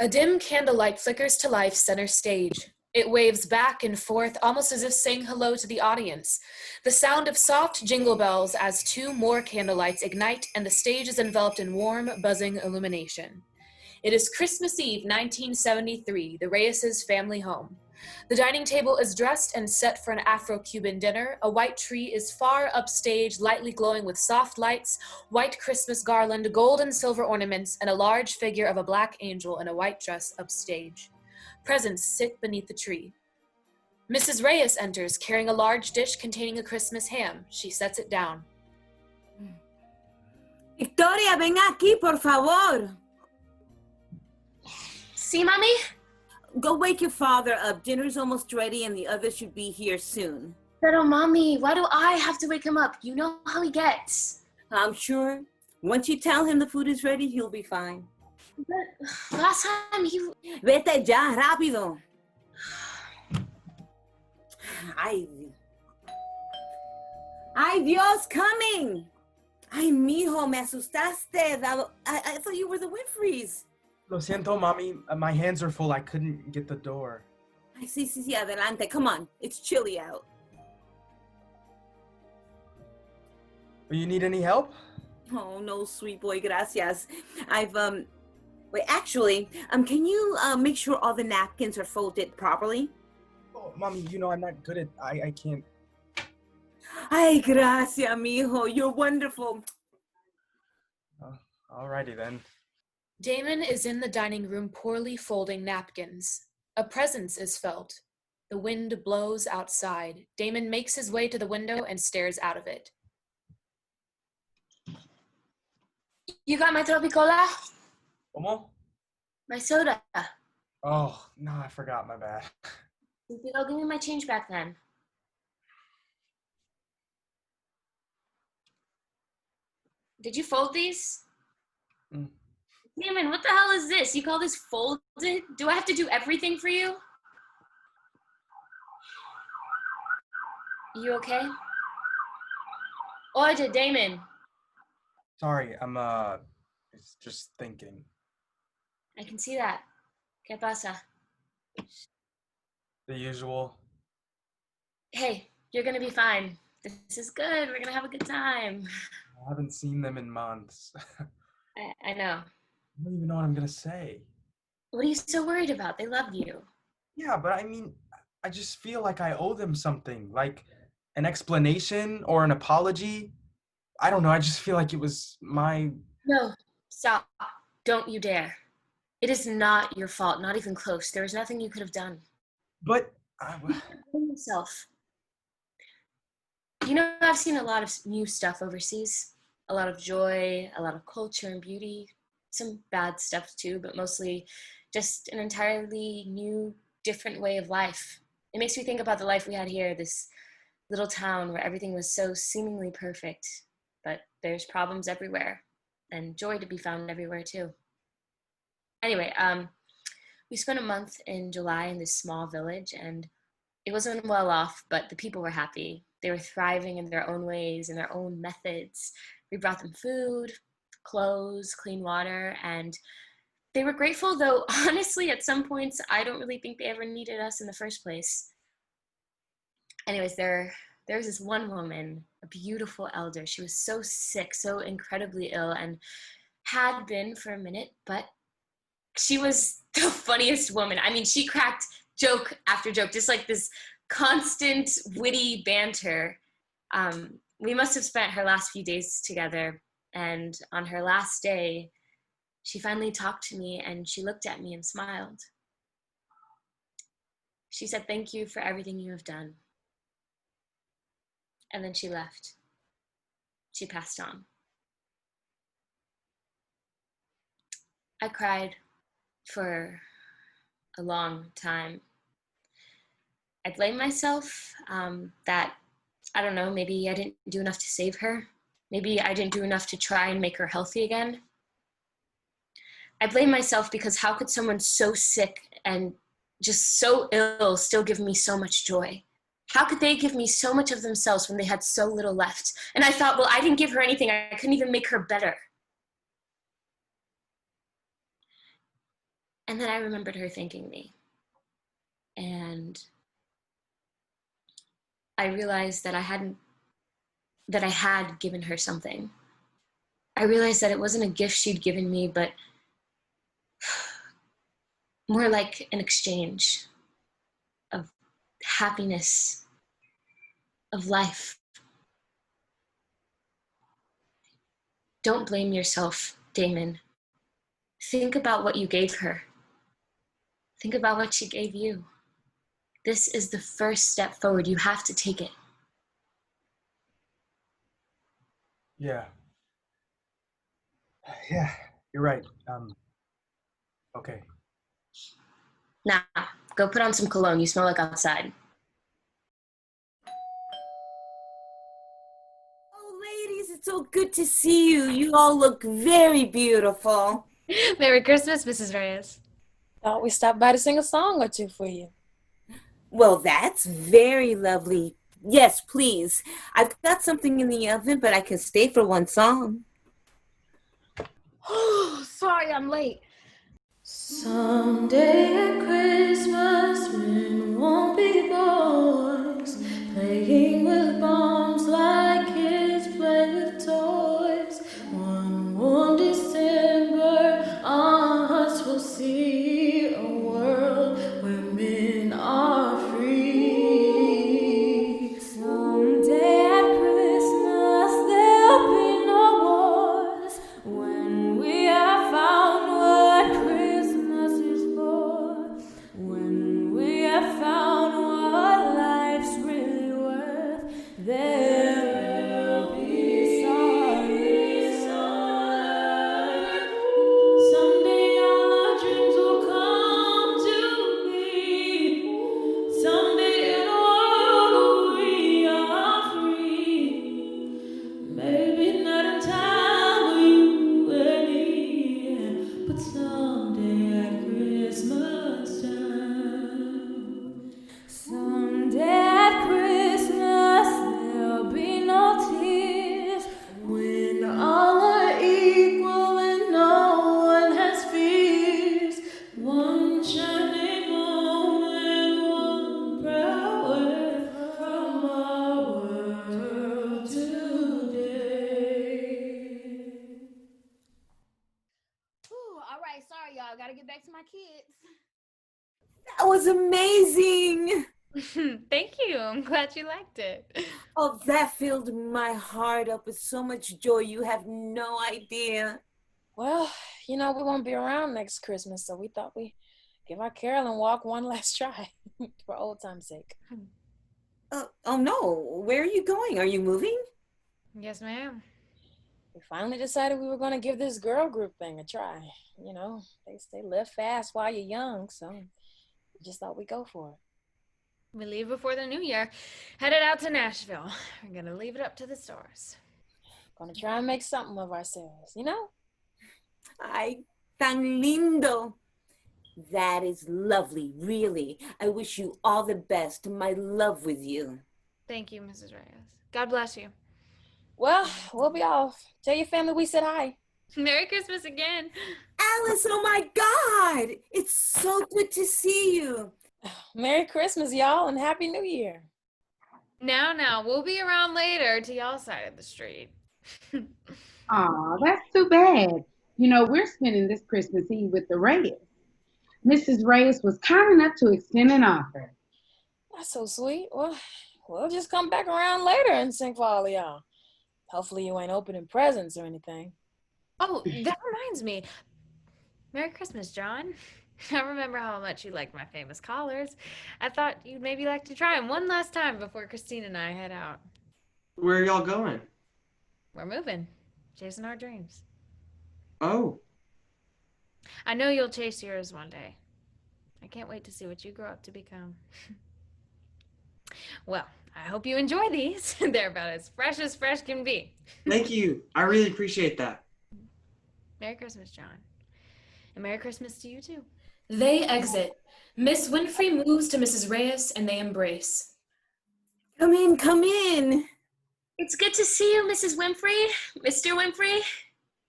A dim candlelight flickers to life center stage. It waves back and forth, almost as if saying hello to the audience. The sound of soft jingle bells as two more candlelights ignite, and the stage is enveloped in warm, buzzing illumination. It is Christmas Eve, 1973, the Reyes' family home. The dining table is dressed and set for an Afro-Cuban dinner. A white tree is far upstage, lightly glowing with soft lights, white Christmas garland, gold and silver ornaments, and a large figure of a black angel in a white dress upstage. Presents sit beneath the tree. Mrs. Reyes enters, carrying a large dish containing a Christmas ham. She sets it down. Victoria, ven aquí, por favor. See, Mommy? Go wake your father up. Dinner's almost ready and the others should be here soon. Pero, Mommy, why do I have to wake him up? You know how he gets. I'm sure once you tell him the food is ready, he'll be fine. But last time he... Vete ya, rápido. Ay, Dios, coming. Ay, mijo, me asustaste. I thought you were the Winfreys. Lo siento, Mommy. My hands are full. I couldn't get the door. Ay, sí, adelante. Come on. It's chilly out. You need any help? Oh, no, sweet boy. Gracias. Wait, actually, can you make sure all the napkins are folded properly? Oh, Mommy, you know I'm not good at... I can't... Ay, gracias, mijo. You're wonderful. Alrighty then. Damon is in the dining room poorly folding napkins. A presence is felt. The wind blows outside. Damon makes his way to the window and stares out of it. You got my Tropicola? ¿Cómo? My soda. Oh, no, I forgot. My bad. Go give me my change back then. Did you fold these? Damon, what the hell is this? You call this folded? Do I have to do everything for you? You okay? Oye, Damon. Sorry, I'm just thinking. I can see that. ¿Qué pasa? The usual. Hey, you're gonna be fine. This is good. We're gonna have a good time. I haven't seen them in months. I know. I don't even know what I'm gonna say. What are you so worried about? They love you. Yeah, but I mean, I just feel like I owe them something, like an explanation or an apology. I don't know, I just feel like it was my... No, stop. Don't you dare. It is not your fault, not even close. There was nothing you could have done. But... Blame yourself. You know, I've seen a lot of new stuff overseas. A lot of joy, a lot of culture and beauty. Some bad stuff too, but mostly just an entirely new, different way of life. It makes me think about the life we had here, this little town where everything was so seemingly perfect, but there's problems everywhere and joy to be found everywhere too. Anyway, we spent a month in July in this small village, and it wasn't well off, but the people were happy. They were thriving in their own ways, in their own methods. We brought them food, clothes, clean water, and they were grateful, though honestly at some points I don't really think they ever needed us in the first place. Anyways, there was this one woman, a beautiful elder. She was so sick, so incredibly ill, and had been for a minute, but she was the funniest woman. I mean, she cracked joke after joke, just like this constant witty banter. We must have spent her last few days together. And on her last day, she finally talked to me and she looked at me and smiled. She said, "Thank you for everything you have done." And then she left. She passed on. I cried for a long time. I blamed myself that, I don't know, maybe I didn't do enough to save her. Maybe I didn't do enough to try and make her healthy again. I blame myself because how could someone so sick and just so ill still give me so much joy? How could they give me so much of themselves when they had so little left? And I thought, well, I didn't give her anything. I couldn't even make her better. And then I remembered her thanking me. And I realized that I had given her something. I realized that it wasn't a gift she'd given me, but more like an exchange of happiness, of life. Don't blame yourself, Damon. Think about what you gave her. Think about what she gave you. This is the first step forward. You have to take it. Yeah. Yeah, you're right. Okay. Now, go put on some cologne. You smell like outside. Oh, ladies, it's so good to see you. You all look very beautiful. Merry Christmas, Mrs. Reyes. Thought we stopped by to sing a song or two for you. Well, that's very lovely. Yes, please. I've got something in the oven, but I can stay for one song. Oh, sorry I'm late. Someday at Christmas, men won't be boys, playing with bombs like kids play with toys. One warm December, our hearts will see a world where men are free. Someday at Christmas, there'll be no wars when we have found what Christmas is for. When we have found what life's really worth, there'll be silence on earth. Someday all our dreams will come to be. Someday in a world where we are free. Maybe not in time for you and me, but someday at Christmas time. Someday at Christmas there'll be no tears, when all are equal and no one has fears. One shining moment, one proud word from our world today. Ooh, all right, sorry y'all. Gotta get back to my kids. That was amazing. Thank you. I'm glad you liked it. Oh, that filled my heart up with so much joy. You have no idea. Well, we won't be around next Christmas, so we thought we'd give our Carolyn walk one last try for old time's sake. Oh no, where are you going? Are you moving? Yes, ma'am. We finally decided we were going to give this girl group thing a try. They say live fast while you're young, so we just thought we'd go for it. We leave before the new year. Headed out to Nashville. We're gonna leave it up to the stars. Gonna try and make something of ourselves, Ay, tan lindo. That is lovely, really. I wish you all the best. My love with you. Thank you, Mrs. Reyes. God bless you. Well, we'll be off. Tell your family we said hi. Merry Christmas again. Alice, oh my God. It's so good to see you. Merry Christmas, y'all, and Happy New Year. Now, we'll be around later to y'all side of the street. Aw, that's too bad. We're spending this Christmas Eve with the Reyes. Mrs. Reyes was kind enough to extend an offer. That's so sweet. Well, we'll just come back around later and sing for all of y'all. Hopefully you ain't opening presents or anything. Oh, that reminds me. Merry Christmas, John. I remember how much you liked my famous collars. I thought you'd maybe like to try them one last time before Christine and I head out. Where are y'all going? We're moving, chasing our dreams. Oh, I know you'll chase yours one day. I can't wait to see what you grow up to become. Well, I hope you enjoy these. They're about as fresh can be. thank you. I really appreciate that. Merry Christmas, John. And Merry Christmas to you, too. They exit. Miss Winfrey moves to Mrs. Reyes and they embrace. Come in, come in. It's good to see you, Mrs. Winfrey, Mr. Winfrey.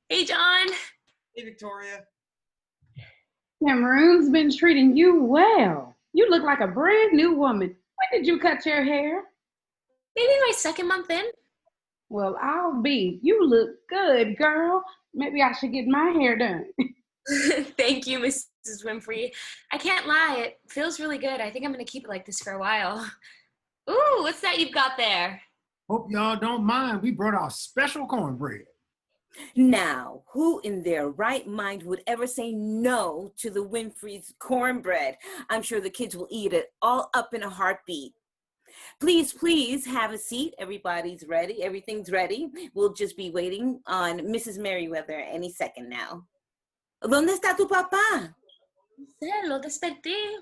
Hey, John. Hey, Victoria. Cameroon's been treating you well. You look like a brand new woman. When did you cut your hair? Maybe my second month in. Well, I'll be. You look good, girl. Maybe I should get my hair done. Thank you, Mrs. Winfrey. I can't lie, it feels really good. I think I'm gonna keep it like this for a while. Ooh, what's that you've got there? Hope y'all don't mind. We brought our special cornbread. Now, who in their right mind would ever say no to the Winfrey's cornbread? I'm sure the kids will eat it all up in a heartbeat. Please, please have a seat. Everybody's ready. Everything's ready. We'll just be waiting on Mrs. Merriweather any second now. ¿Dónde está tu papá? Lo desperté.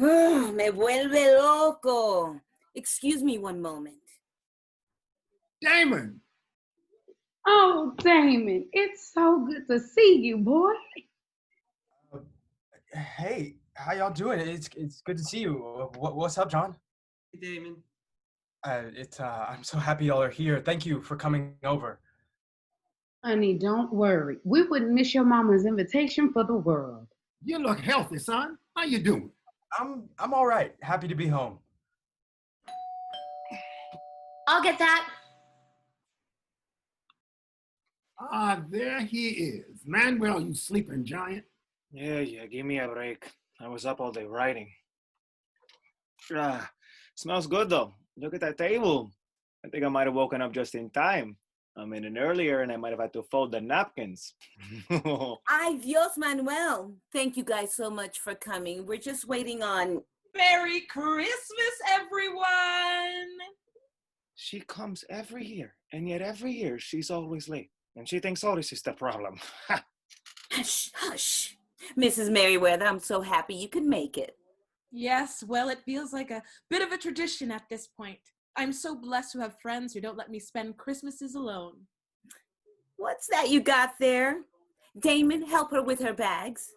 Oh, me vuelve loco. Excuse me one moment. Damon! Oh, Damon, it's so good to see you, boy. Hey, how y'all doing? It's good to see you. What's up, John? Hey, Damon. I'm so happy y'all are here. Thank you for coming over. Honey, don't worry. We wouldn't miss your mama's invitation for the world. You look healthy, son. How you doing? I'm all right. Happy to be home. I'll get that. Ah, there he is. Manuel, you sleeping giant. Yeah, give me a break. I was up all day writing. Smells good though. Look at that table. I think I might have woken up just in time. I'm in earlier and I might have had to fold the napkins. Ay, Dios, Manuel. Thank you guys so much for coming. We're just waiting on... Merry Christmas, everyone! She comes every year, and yet every year she's always late. And she thinks all this is the problem. Hush, hush. Mrs. Merriweather, I'm so happy you could make it. Yes, well, it feels like a bit of a tradition at this point. I'm so blessed to have friends who don't let me spend Christmases alone. What's that you got there? Damon, help her with her bags.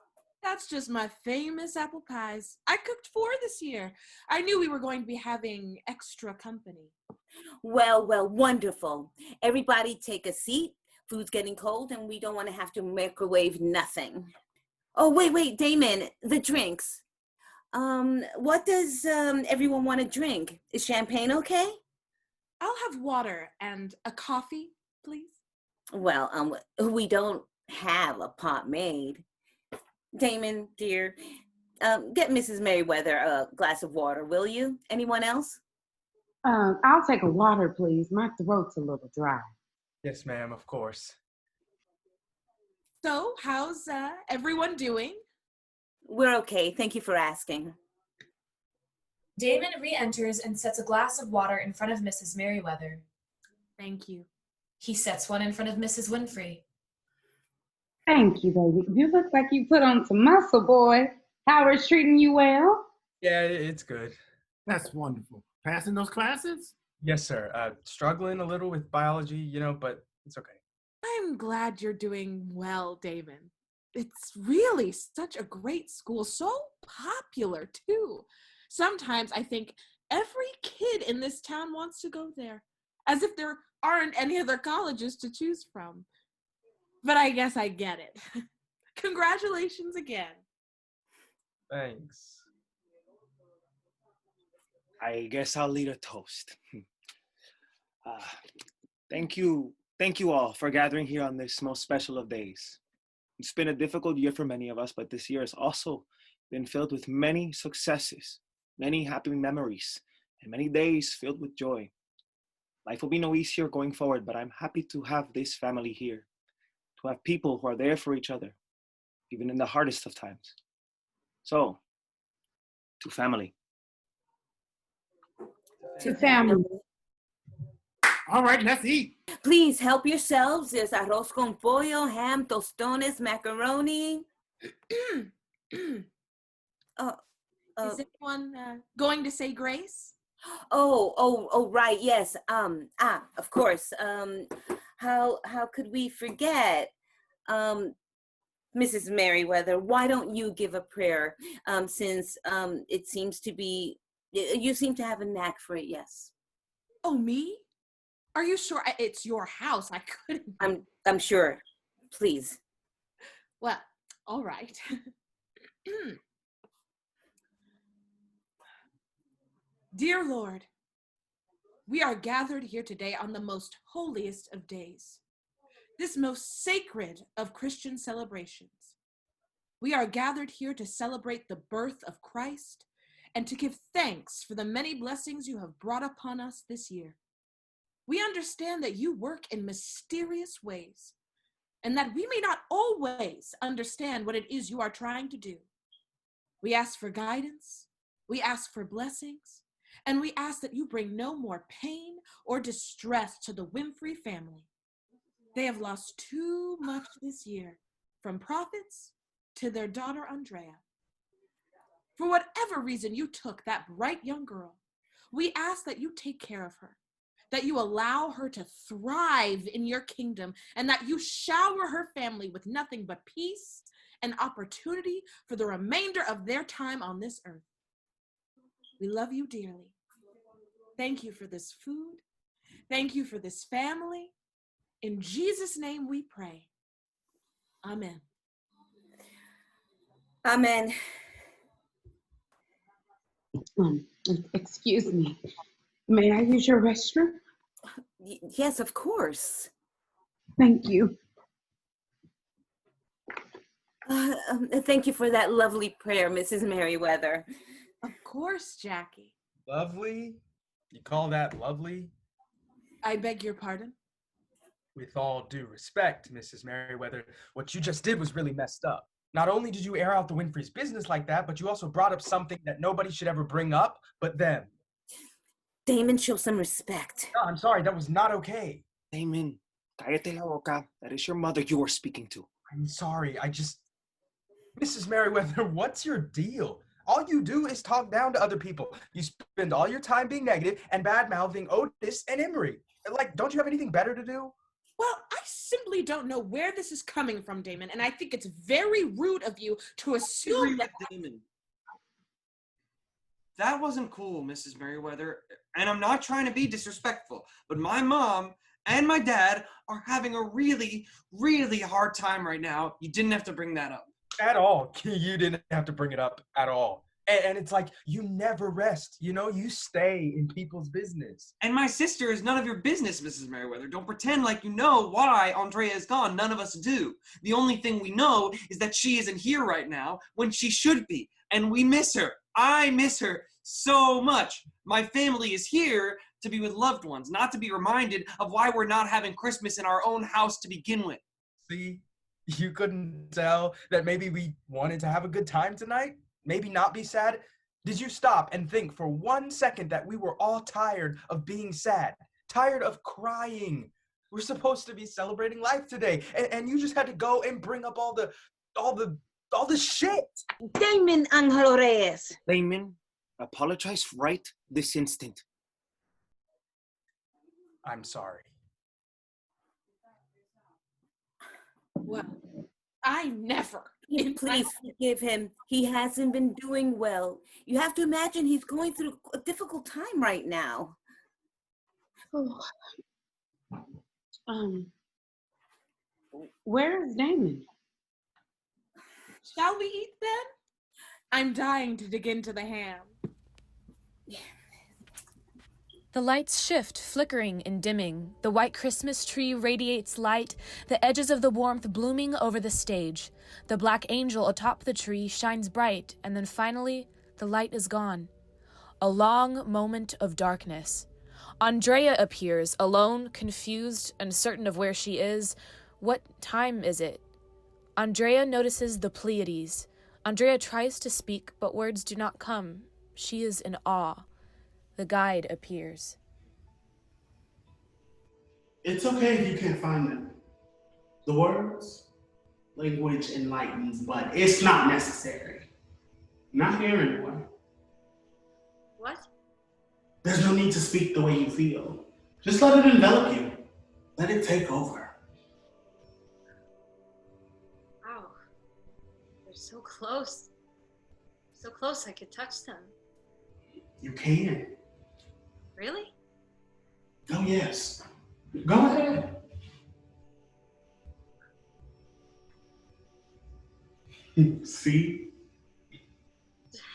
That's just my famous apple pies. I cooked 4 this year. I knew we were going to be having extra company. Well, wonderful. Everybody take a seat. Food's getting cold and we don't want to have to microwave nothing. Oh, wait, Damon, the drinks. What does everyone want to drink? Is champagne okay? I'll have water and a coffee, please. Well, we don't have a pot made. Damon, dear, get Mrs. Merriweather a glass of water, will you? Anyone else? I'll take a water, please. My throat's a little dry. Yes, ma'am, of course. So, how's everyone doing? We're okay. Thank you for asking. Damon re-enters and sets a glass of water in front of Mrs. Merriweather. Thank you. He sets one in front of Mrs. Winfrey. Thank you, baby. You look like you put on some muscle, boy. Howard's treating you well? Yeah, it's good. That's wonderful. Passing those classes? Yes, sir. Struggling a little with biology, but it's okay. I'm glad you're doing well, Damon. It's really such a great school, so popular too. Sometimes I think every kid in this town wants to go there, as if there aren't any other colleges to choose from. But I guess I get it. Congratulations again. Thanks. I guess I'll lead a toast. Thank you all for gathering here on this most special of days. It's been a difficult year for many of us, but this year has also been filled with many successes, many happy memories, and many days filled with joy. Life will be no easier going forward, but I'm happy to have this family here, to have people who are there for each other, even in the hardest of times. So, to family. To family. All right, let's eat. Please help yourselves. There's arroz con pollo, ham, tostones, macaroni. Is anyone going to say grace? Oh, right, yes. Of course. How could we forget? Mrs. Merriweather, why don't you give a prayer? Since it seems to be, you seem to have a knack for it, yes. Oh, me? Are you sure? It's your house. I couldn't. I'm sure. Please. Well, all right. Dear Lord, we are gathered here today on the most holiest of days, this most sacred of Christian celebrations. We are gathered here to celebrate the birth of Christ and to give thanks for the many blessings you have brought upon us this year. We understand that you work in mysterious ways and that we may not always understand what it is you are trying to do. We ask for guidance, we ask for blessings, and we ask that you bring no more pain or distress to the Winfrey family. They have lost too much this year, from prophets to their daughter Andrea. For whatever reason you took that bright young girl, we ask that you take care of her, that you allow her to thrive in your kingdom, and that you shower her family with nothing but peace and opportunity for the remainder of their time on this earth. We love you dearly. Thank you for this food. Thank you for this family. In Jesus' name we pray. Amen. Amen. Excuse me. May I use your restroom? Yes, of course. Thank you. Thank you for that lovely prayer, Mrs. Merriweather. Of course, Jackie. Lovely? You call that lovely? I beg your pardon? With all due respect, Mrs. Merriweather, what you just did was really messed up. Not only did you air out the Winfrey's business like that, but you also brought up something that nobody should ever bring up but them. Damon, show some respect. No, I'm sorry, that was not okay. Damon, cállate la boca. That is your mother you are speaking to. I'm sorry, Mrs. Merriweather, what's your deal? All you do is talk down to other people. You spend all your time being negative and bad-mouthing Otis and Emery. Like, don't you have anything better to do? Well, I simply don't know where this is coming from, Damon, and I think it's very rude of you to assume that... Damon. That wasn't cool, Mrs. Merriweather, and I'm not trying to be disrespectful, but my mom and my dad are having a really, really hard time right now. You didn't have to bring that up. At all. You didn't have to bring it up at all. And it's like, you never rest, you know? You stay in people's business. And my sister is none of your business, Mrs. Merriweather. Don't pretend like you know why Andrea is gone. None of us do. The only thing we know is that she isn't here right now when she should be. And we miss her. I miss her so much. My family is here to be with loved ones, not to be reminded of why we're not having Christmas in our own house to begin with. See, you couldn't tell that maybe we wanted to have a good time tonight? Maybe not be sad? Did you stop and think for 1 second that we were all tired of being sad? Tired of crying? We're supposed to be celebrating life today, and you just had to go and bring up all the shit. Damon Angelo Reyes. Damon, apologize right this instant. I'm sorry. Well, I never. Please forgive him. He hasn't been doing well. You have to imagine he's going through a difficult time right now. Oh. Where is Damon? Shall we eat then? I'm dying to dig into the ham. The lights shift, flickering and dimming. The white Christmas tree radiates light, the edges of the warmth blooming over the stage. The black angel atop the tree shines bright, and then finally, the light is gone. A long moment of darkness. Andrea appears, alone, confused, uncertain of where she is. What time is it? Andrea notices the Pleiades. Andrea tries to speak, but words do not come. She is in awe. The guide appears. It's okay if you can't find them. The words, language enlightens, but it's not necessary. Not here anyway. What? There's no need to speak the way you feel. Just let it envelop you. Let it take over. Wow. They're so close. So close I could touch them. You can. Really? Oh, yes. Go ahead. See?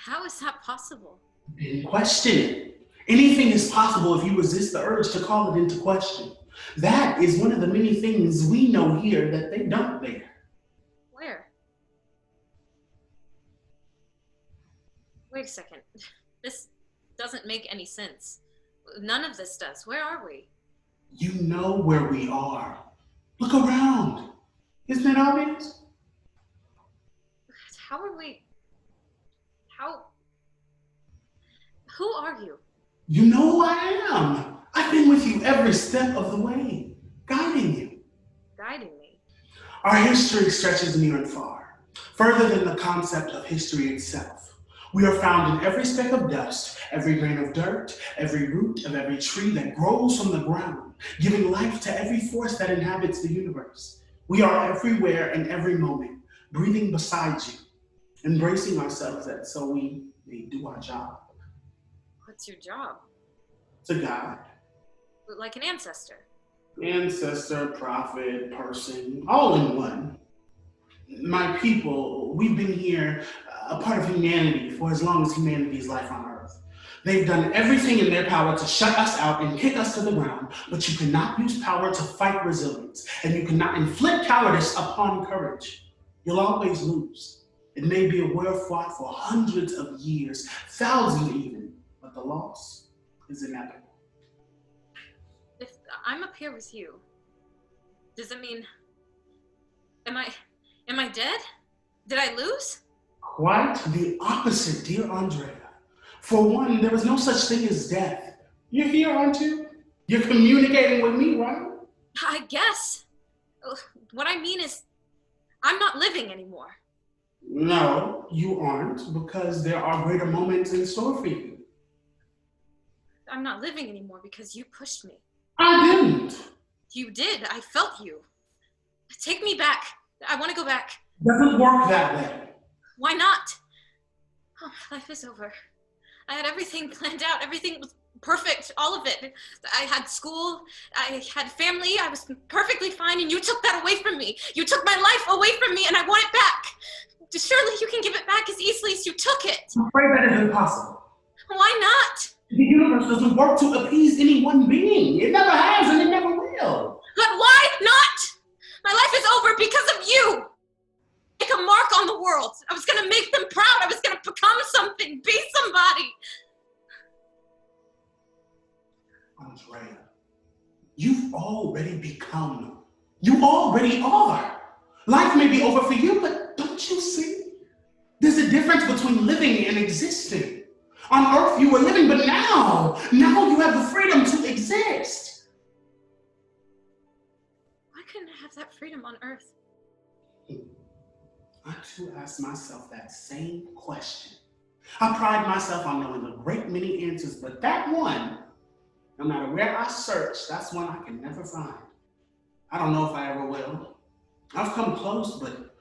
How is that possible? Didn't question it. Anything is possible if you resist the urge to call it into question. That is one of the many things we know here that they don't there. Where? Wait a second. This doesn't make any sense. None of this does. Where are we? You know where we are. Look around. Isn't that obvious? How are we? Who are you? You know who I am. I've been with you every step of the way, guiding you. Guiding me? Our history stretches near and far, further than the concept of history itself. We are found in every speck of dust, every grain of dirt, every root of every tree that grows from the ground, giving life to every force that inhabits the universe. We are everywhere and every moment, breathing beside you, embracing ourselves so we may do our job. What's your job? To guide. Like an ancestor. Ancestor, prophet, person, all in one. My people, we've been here, a part of humanity for as long as humanity's life on earth. They've done everything in their power to shut us out and kick us to the ground, but you cannot use power to fight resilience, and you cannot inflict cowardice upon courage. You'll always lose. It may be a war fought for hundreds of years, thousands even, but the loss is inevitable. If I'm up here with you, does it mean, am I dead? Did I lose? Quite the opposite, dear Andrea. For one, there is no such thing as death. You're here, aren't you? You're communicating with me, right? I guess. What I mean is, I'm not living anymore. No, you aren't, because there are greater moments in store for you. I'm not living anymore because you pushed me. I didn't. You did. I felt you. Take me back. I want to go back. Doesn't work that way. Why not? Oh, life is over. I had everything planned out. Everything was perfect. All of it. I had school. I had family. I was perfectly fine, and you took that away from me. You took my life away from me, and I want it back. Surely you can give it back as easily as you took it. I'm afraid that is impossible. Why not? The universe doesn't work to appease any one being. It never has, and it never will. But why not? My life is over because of you. Make a mark on the world. I was gonna make them proud. I was gonna become something, be somebody. Andrea, you've already become. You already are. Life may be over for you, but don't you see? There's a difference between living and existing. On earth you were living, but now you have the freedom to exist. Why couldn't I have that freedom on earth? I too ask myself that same question. I pride myself on knowing a great many answers, but that one, no matter where I search, that's one I can never find. I don't know if I ever will. I've come close, but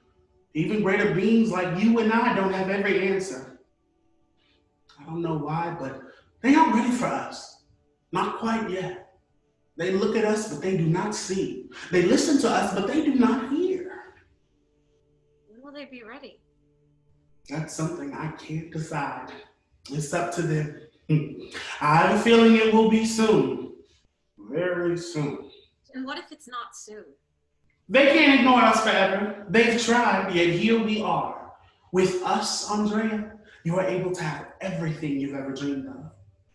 even greater beings like you and I don't have every answer. I don't know why, but they aren't ready for us. Not quite yet. They look at us, but they do not see. They listen to us, but they do not hear. When will they be ready? That's something I can't decide. It's up to them. I have a feeling it will be soon. Very soon. And what if it's not soon? They can't ignore us forever. They've tried, yet here we are. With us, Andrea, you are able to have everything you've ever dreamed of.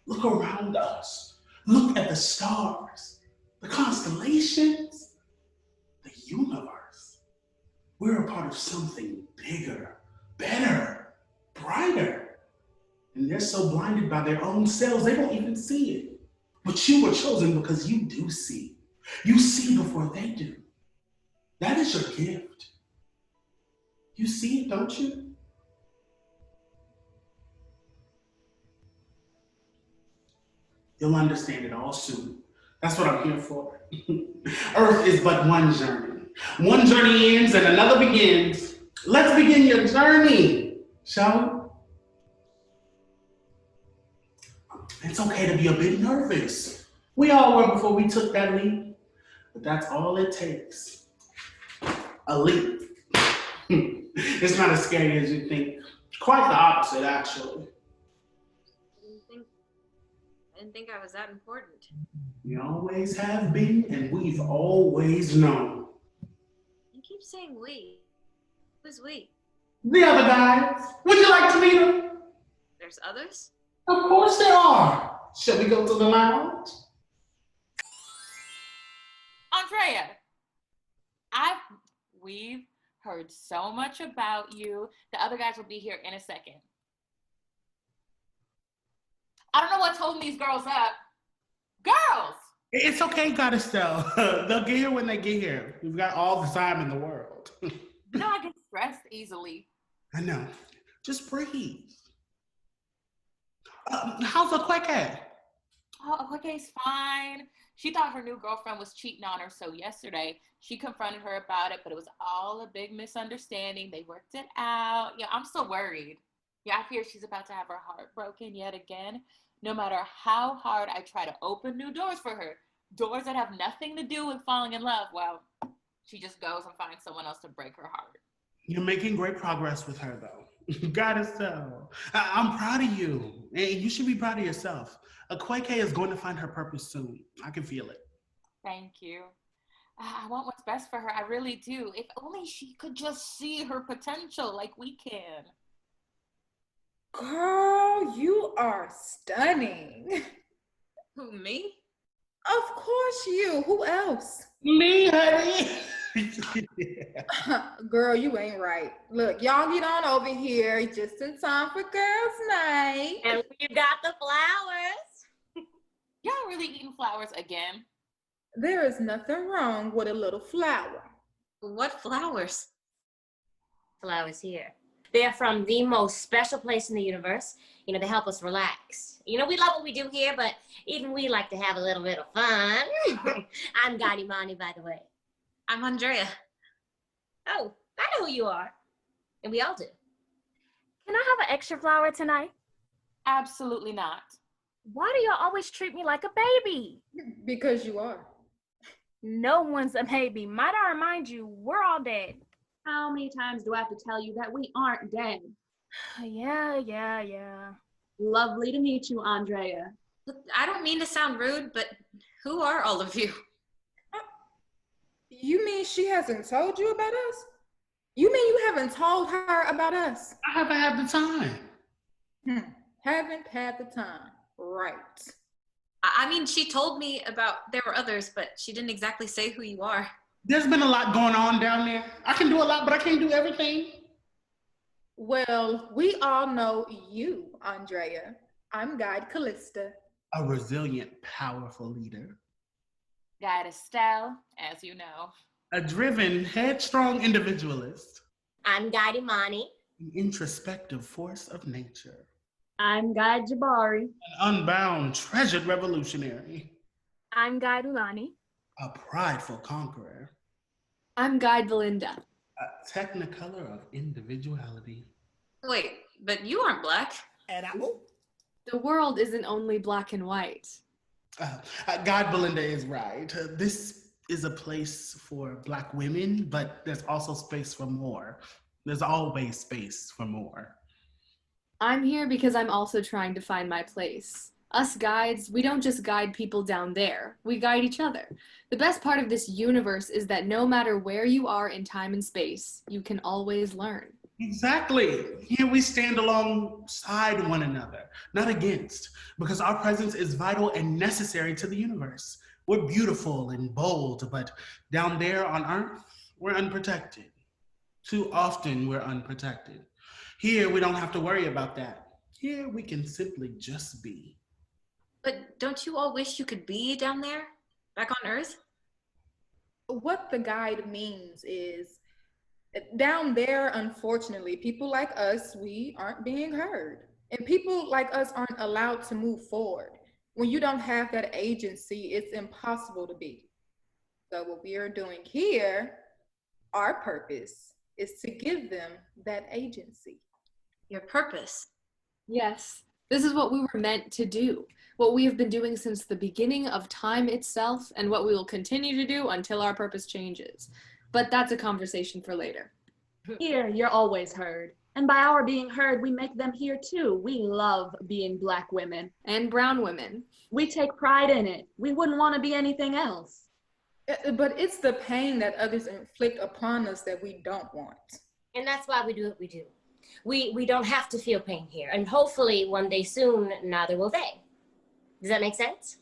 Look around us. Look at the stars, the constellations, the universe. We're a part of something bigger, better, brighter. And they're so blinded by their own selves, they don't even see it. But you were chosen because you do see. You see before they do. That is your gift. You see it, don't you? You'll understand it all soon. That's what I'm here for. Earth is but one journey. One journey ends and another begins. Let's begin your journey, shall we? It's okay to be a bit nervous. We all were before we took that leap, but that's all it takes. A leap. It's not as scary as you think. Quite the opposite, actually. I didn't think I was that important. We always have been, and we've always known. You keep saying we. Who's we? The other guys. Would you like to meet them? There's others? Of course there are. Shall we go to the lounge? Andrea, we've heard so much about you. The other guys will be here in a second. I don't know what's holding these girls up. Girls! It's okay, Goddess Estelle. They'll get here when they get here. We've got all the time in the world. You know I get stressed easily. I know. Just breathe. How's Okweke? Oh, Okweke's fine. She thought her new girlfriend was cheating on her, so yesterday she confronted her about it, but it was all a big misunderstanding. They worked it out. Yeah, I'm still worried. Yeah, I fear she's about to have her heart broken yet again. No matter how hard I try to open new doors for her, doors that have nothing to do with falling in love, well, she just goes and finds someone else to break her heart. You're making great progress with her, though. Goddess Estelle. I'm proud of you. And you should be proud of yourself. Okweke is going to find her purpose soon. I can feel it. Thank you. I want what's best for her. I really do. If only she could just see her potential like we can. Girl, you are stunning. Who, me? Of course you. Who else? Me, honey. Girl, you ain't right. Look, y'all get on over here just in time for girls' night. And we've got the flowers. Y'all really eating flowers again? There is nothing wrong with a little flower. What flowers? Flowers here. They're from the most special place in the universe. You know, they help us relax. You know, we love what we do here, but even we like to have a little bit of fun. I'm Gadimani, by the way. I'm Andrea. Oh, I know who you are. And we all do. Can I have an extra flower tonight? Absolutely not. Why do y'all always treat me like a baby? Because you are. No one's a baby. Might I remind you, we're all dead. How many times do I have to tell you that we aren't dead? Yeah. Lovely to meet you, Andrea. Look, I don't mean to sound rude, but who are all of you? You mean she hasn't told you about us? You mean you haven't told her about us? I haven't had the time. Haven't had the time. Right. I mean, she told me about there were others, but she didn't exactly say who you are. There's been a lot going on down there. I can do a lot, but I can't do everything. Well, we all know you, Andrea. I'm Guide Callista. A resilient, powerful leader. Guide Estelle, as you know. A driven, headstrong individualist. I'm Gadimani. An introspective force of nature. I'm Guide Jabari. An unbound, treasured revolutionary. I'm Guide Ulani. A prideful conqueror. I'm Guide Belinda. A technicolor of individuality. Wait, but you aren't black. And The world isn't only black and white. God Belinda is right. This is a place for Black women, but there's also space for more. There's always space for more. I'm here because I'm also trying to find my place. Us guides, we don't just guide people down there, we guide each other. The best part of this universe is that no matter where you are in time and space, you can always learn. Exactly. Here we stand alongside one another, not against, because our presence is vital and necessary to the universe. We're beautiful and bold, but down there on Earth, we're unprotected. Too often we're unprotected. Here we don't have to worry about that. Here we can simply just be. But don't you all wish you could be down there, back on Earth? What the guide means is, down there, unfortunately, people like us, we aren't being heard. And people like us aren't allowed to move forward. When you don't have that agency, it's impossible to be. So what we are doing here, our purpose, is to give them that agency. Your purpose? Yes, this is what we were meant to do. What we have been doing since the beginning of time itself, and what we will continue to do until our purpose changes. But that's a conversation for later. Here, you're always heard. And by our being heard, we make them hear too. We love being Black women. And brown women. We take pride in it. We wouldn't want to be anything else. But it's the pain that others inflict upon us that we don't want. And that's why we do what we do. We don't have to feel pain here. And hopefully one day soon, neither will they. Does that make sense?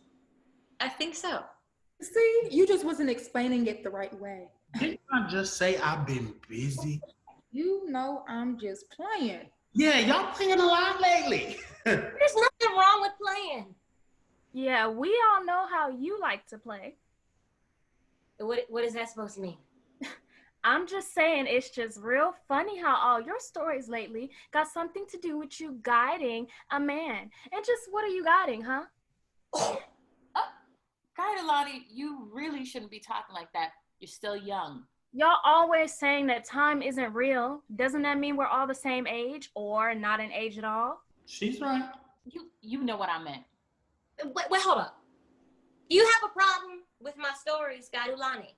I think so. See, you just wasn't explaining it the right way. Didn't I just say I've been busy? You know I'm just playing. Yeah, y'all playing a lot lately. There's nothing wrong with playing. Yeah, we all know how you like to play. What is that supposed to mean? I'm just saying it's just real funny how all your stories lately got something to do with you guiding a man. And just what are you guiding, huh? Guy Delani, you really shouldn't be talking like that. You're still young. Y'all always saying that time isn't real. Doesn't that mean we're all the same age or not an age at all? She's right. You know what I meant. Wait, hold up. Do you have a problem with my stories, Guy Delani?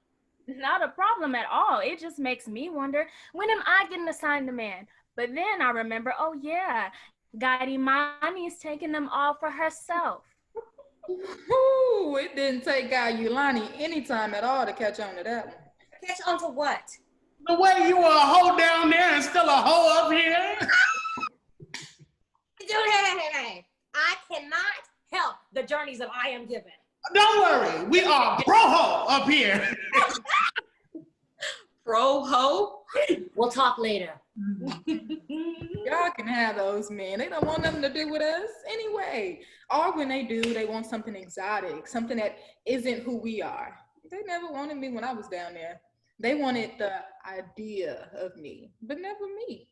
Not a problem at all. It just makes me wonder, when am I getting assigned a man? But then I remember, oh yeah, Guy Imani's taking them all for herself. Ooh, it didn't take Guy Yulani any time at all to catch on to that one. Catch on to what? The way you were a hoe down there and still a hoe up here. Dude, hey. I cannot help the journeys that I am given. Don't worry, we are pro-ho up here. Pro-ho? We'll talk later. Y'all can have those men. They don't want nothing to do with us anyway. Or when they do, they want something exotic, something that isn't who we are. They never wanted me when I was down there. They wanted the idea of me, but never me.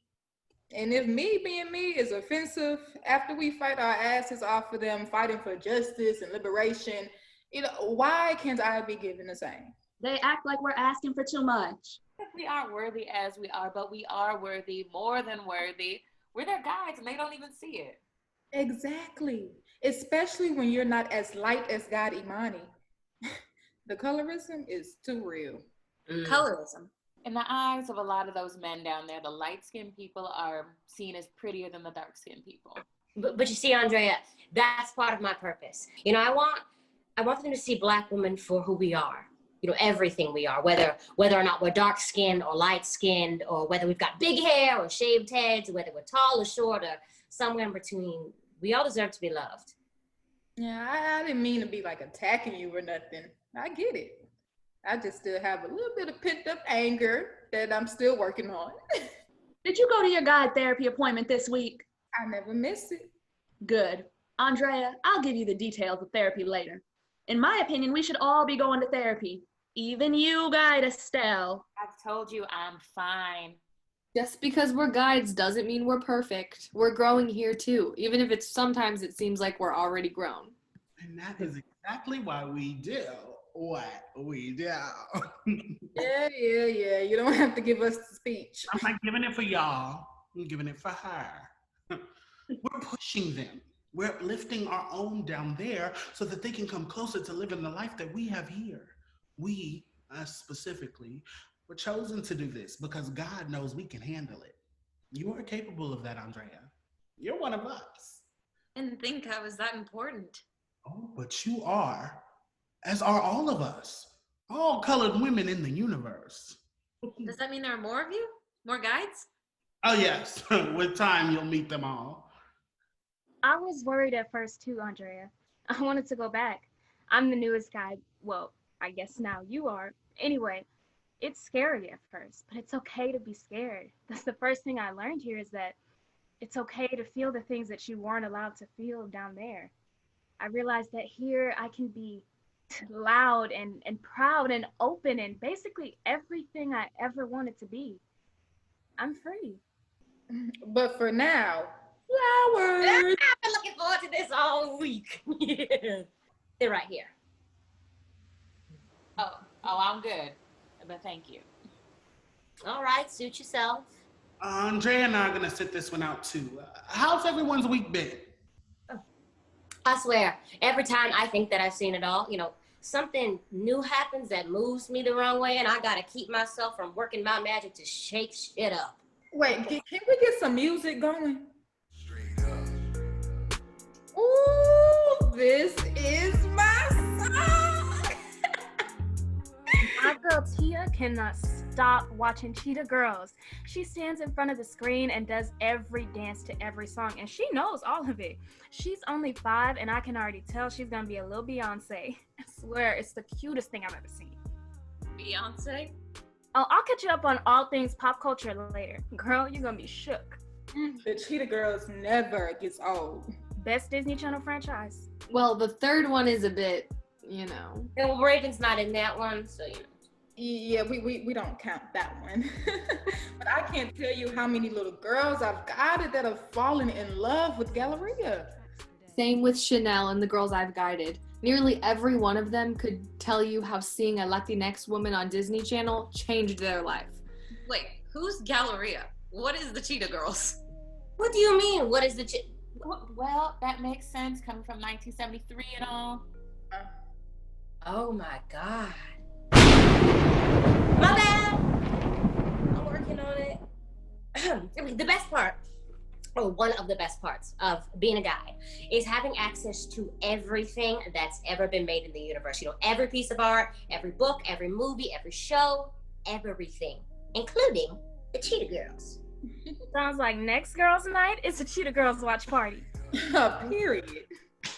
And if me being me is offensive, after we fight our asses off for them, fighting for justice and liberation, why can't I be given the same? They act like we're asking for too much. We aren't worthy as we are, but we are worthy, more than worthy. We're their guides and they don't even see it. Exactly. Especially when you're not as light as God Imani. The colorism is too real. Colorism? In the eyes of a lot of those men down there, the light-skinned people are seen as prettier than the dark-skinned people. But you see, Andrea, that's part of my purpose. I want them to see Black women for who we are. Everything we are, whether or not we're dark-skinned or light-skinned, or whether we've got big hair or shaved heads, or whether we're tall or short, or somewhere in between. We all deserve to be loved. Yeah, I didn't mean to be like attacking you or nothing. I get it. I just still have a little bit of pent-up anger that I'm still working on. Did you go to your guide therapy appointment this week? I never miss it. Good. Andrea, I'll give you the details of therapy later. In my opinion, we should all be going to therapy. Even you, Guide Estelle. I've told you I'm fine. Just because we're guides doesn't mean we're perfect. We're growing here too, even if sometimes it seems like we're already grown. And that is exactly why we do what we do. Yeah. You don't have to give us the speech. I'm not giving it for y'all. I'm giving it for her. We're pushing them. We're lifting our own down there so that they can come closer to living the life that we have here. We, us specifically, were chosen to do this because God knows we can handle it. You are capable of that, Andrea. You're one of us. I didn't think I was that important. Oh, but you are, as are all of us. All colored women in the universe. Does that mean there are more of you? More guides? Oh, yes. With time, you'll meet them all. I was worried at first too, Andrea. I wanted to go back. I'm the newest guide. Well, I guess now you are. Anyway, it's scary at first, but it's okay to be scared. That's the first thing I learned here, is that it's okay to feel the things that you weren't allowed to feel down there. I realized that here I can be loud and proud and open and basically everything I ever wanted to be. I'm free. But for now, I've flowers. been looking forward to this all week. They're right here. Oh, I'm good. But thank you. All right, suit yourself. Andrea and I are going to sit this one out too. How's everyone's week been? I swear, every time I think that I've seen it all, something new happens that moves me the wrong way, and I gotta keep myself from working my magic to shake shit up. Wait, can we get some music going? Ooh, this is my song. My girl Tia cannot stop watching Cheetah Girls. She stands in front of the screen and does every dance to every song, and she knows all of it. She's only 5, and I can already tell she's gonna be a little Beyonce. I swear, it's the cutest thing I've ever seen. Beyonce? Oh, I'll catch you up on all things pop culture later. Girl, you're gonna be shook. The Cheetah Girls never gets old. Best Disney Channel franchise. Well, the third one is a bit, you know. Yeah, well, Raven's not in that one, so you know. Yeah, we don't count that one. But I can't tell you how many little girls I've guided that have fallen in love with Galleria. Same with Chanel and the girls I've guided. Nearly every one of them could tell you how seeing a Latinx woman on Disney Channel changed their life. Wait, who's Galleria? What is the Cheetah Girls? What do you mean? What is the Well, that makes sense coming from 1973 and all. Oh my God. My bad. I'm working on it. The best part, or one of the best parts of being a guy, is having access to everything that's ever been made in the universe. You know, every piece of art, every book, every movie, every show, everything, including the Cheetah Girls. Sounds like next girls' night is a Cheetah Girls watch party. Period.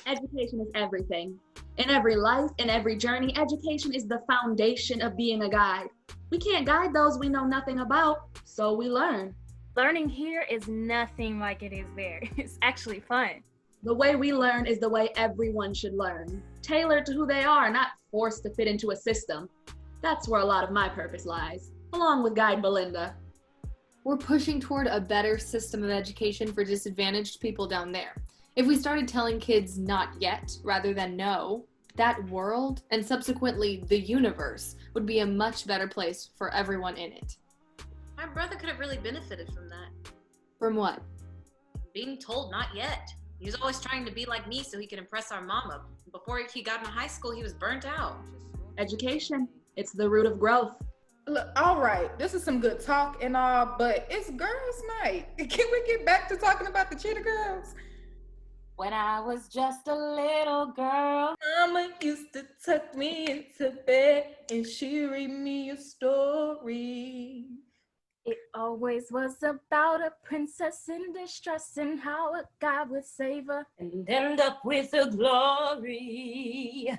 Education is everything. In every life, in every journey, education is the foundation of being a guide. We can't guide those we know nothing about, so we learn. Learning here is nothing like it is there. It's actually fun. The way we learn is the way everyone should learn, tailored to who they are, not forced to fit into a system. That's where a lot of my purpose lies, along with Guide Belinda. We're pushing toward a better system of education for disadvantaged people down there. If we started telling kids not yet rather than no, that world, and subsequently the universe, would be a much better place for everyone in it. My brother could have really benefited from that. From what? Being told not yet. He was always trying to be like me so he could impress our mama. Before he got into high school, he was burnt out. Education, it's the root of growth. Look, all right, this is some good talk and all, but it's girls' night. Can we get back to talking about the Cheetah Girls? When I was just a little girl, Mama used to tuck me into bed and she read me a story. It always was about a princess in distress and how a guy would save her and end up with the glory.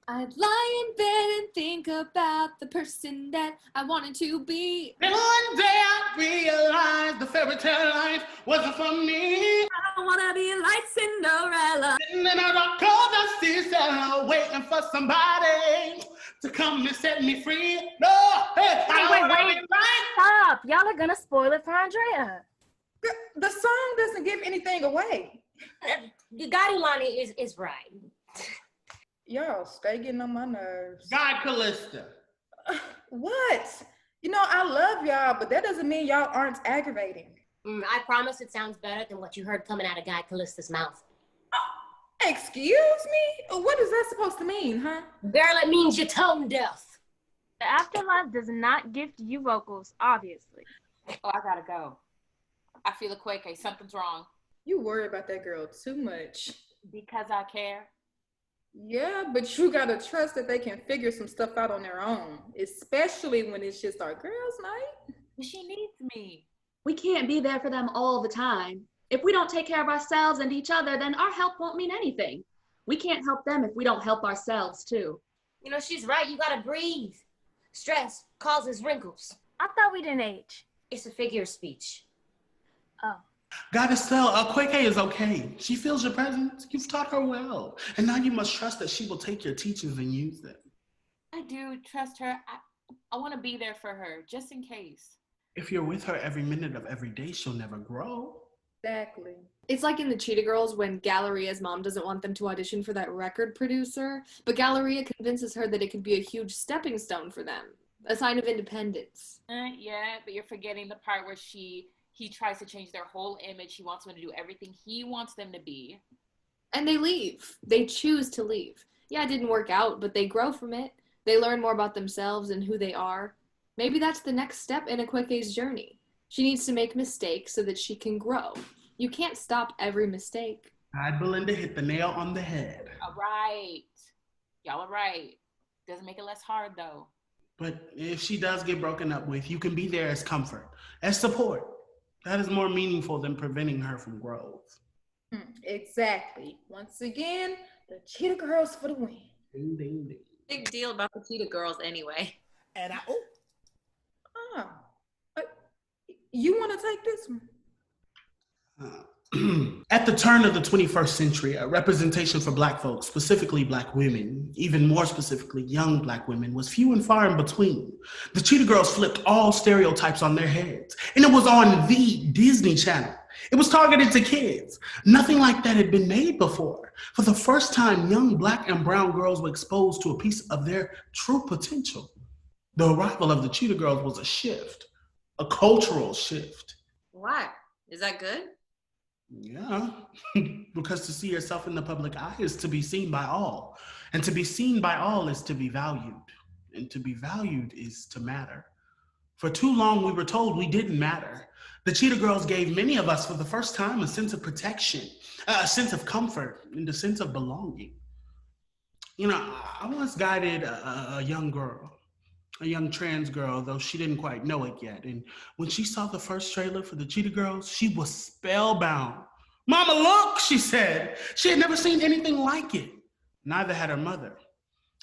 I'd lie in bed and think about the person that I wanted to be. Then one day I realized the fairy tale life wasn't for me. I wanna be like Cinderella. And then I rock all the season, waiting for somebody to come and set me free. No, hey, Wait, stop. Y'all are gonna spoil it for Andrea. The song doesn't give anything away. Garilani is right. Y'all stay getting on my nerves. God Callista. What? You know, I love y'all, but that doesn't mean y'all aren't aggravating. I promise it sounds better than what you heard coming out of Guy Callista's mouth. Excuse me? What is that supposed to mean, huh? Girl, it means you're tone deaf. The afterlife does not gift you vocals, obviously. oh, I gotta go. I feel a quake. Something's wrong. You worry about that girl too much. Because I care. Yeah, but you gotta trust that they can figure some stuff out on their own, especially when it's just our girls' night. She needs me. We can't be there for them all the time. If we don't take care of ourselves and each other, then our help won't mean anything. We can't help them if we don't help ourselves too. You know, she's right. You gotta breathe. Stress causes wrinkles. I thought we didn't age. It's a figure of speech. Oh. Goddess Stella, Quake is okay. She feels your presence. You've taught her well. And now you must trust that she will take your teachings and use them. I do trust her. I want to be there for her, just in case. If you're with her every minute of every day, she'll never grow. Exactly. It's like in the Cheetah Girls when Galleria's mom doesn't want them to audition for that record producer, but Galleria convinces her that it could be a huge stepping stone for them, a sign of independence. Yeah, but you're forgetting the part where he tries to change their whole image. He wants them to do everything he wants them to be. And they leave. They choose to leave. Yeah, it didn't work out, but they grow from it. They learn more about themselves and who they are. Maybe that's the next step in Akweke's journey. She needs to make mistakes so that she can grow. You can't stop every mistake. Belinda hit the nail on the head. All right. Y'all are right. Doesn't make it less hard, though. But if she does get broken up with, you can be there as comfort, as support. That is more meaningful than preventing her from growth. Exactly. Once again, the Cheetah Girls for the win. Ding, ding, ding. Big deal about the Cheetah Girls anyway. And You want to take this one? At the turn of the 21st century, a representation for Black folks, specifically Black women, even more specifically young Black women, was few and far in between. The Cheetah Girls flipped all stereotypes on their heads, and it was on the Disney Channel. It was targeted to kids. Nothing like that had been made before. For the first time, young Black and brown girls were exposed to a piece of their true potential. The arrival of the Cheetah Girls was a shift, a cultural shift. Why? Is that good? Yeah, because to see yourself in the public eye is to be seen by all. And to be seen by all is to be valued. And to be valued is to matter. For too long, we were told we didn't matter. The Cheetah Girls gave many of us for the first time a sense of protection, a sense of comfort, and a sense of belonging. You know, I once guided a young girl, a young trans girl, though she didn't quite know it yet. And when she saw the first trailer for the Cheetah Girls, she was spellbound. "Mama, look," she said. She had never seen anything like it. Neither had her mother.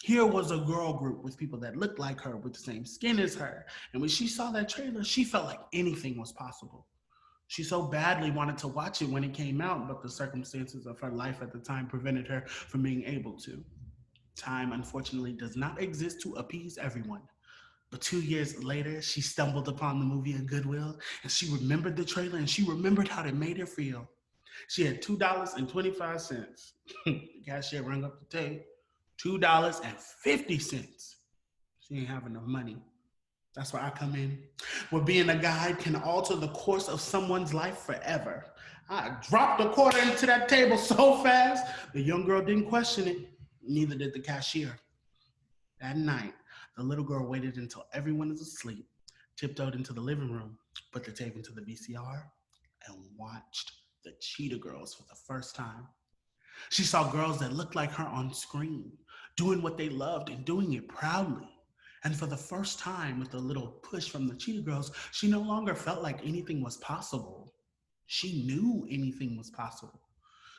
Here was a girl group with people that looked like her, with the same skin as her. And when she saw that trailer, she felt like anything was possible. She so badly wanted to watch it when it came out, but the circumstances of her life at the time prevented her from being able to. Time, unfortunately, does not exist to appease everyone. But 2 years later, she stumbled upon the movie in Goodwill, and she remembered the trailer, and she remembered how it made her feel. She had $2.25. The cashier rang up the tape. $2.50. She ain't have enough money. That's where I come in. Where being a guide can alter the course of someone's life forever. I dropped a quarter into that table so fast, the young girl didn't question it. Neither did the cashier. That night, the little girl waited until everyone was asleep, tiptoed into the living room, put the tape into the VCR, and watched the Cheetah Girls for the first time. She saw girls that looked like her on screen, doing what they loved and doing it proudly. And for the first time, with a little push from the Cheetah Girls, she no longer felt like anything was possible. She knew anything was possible.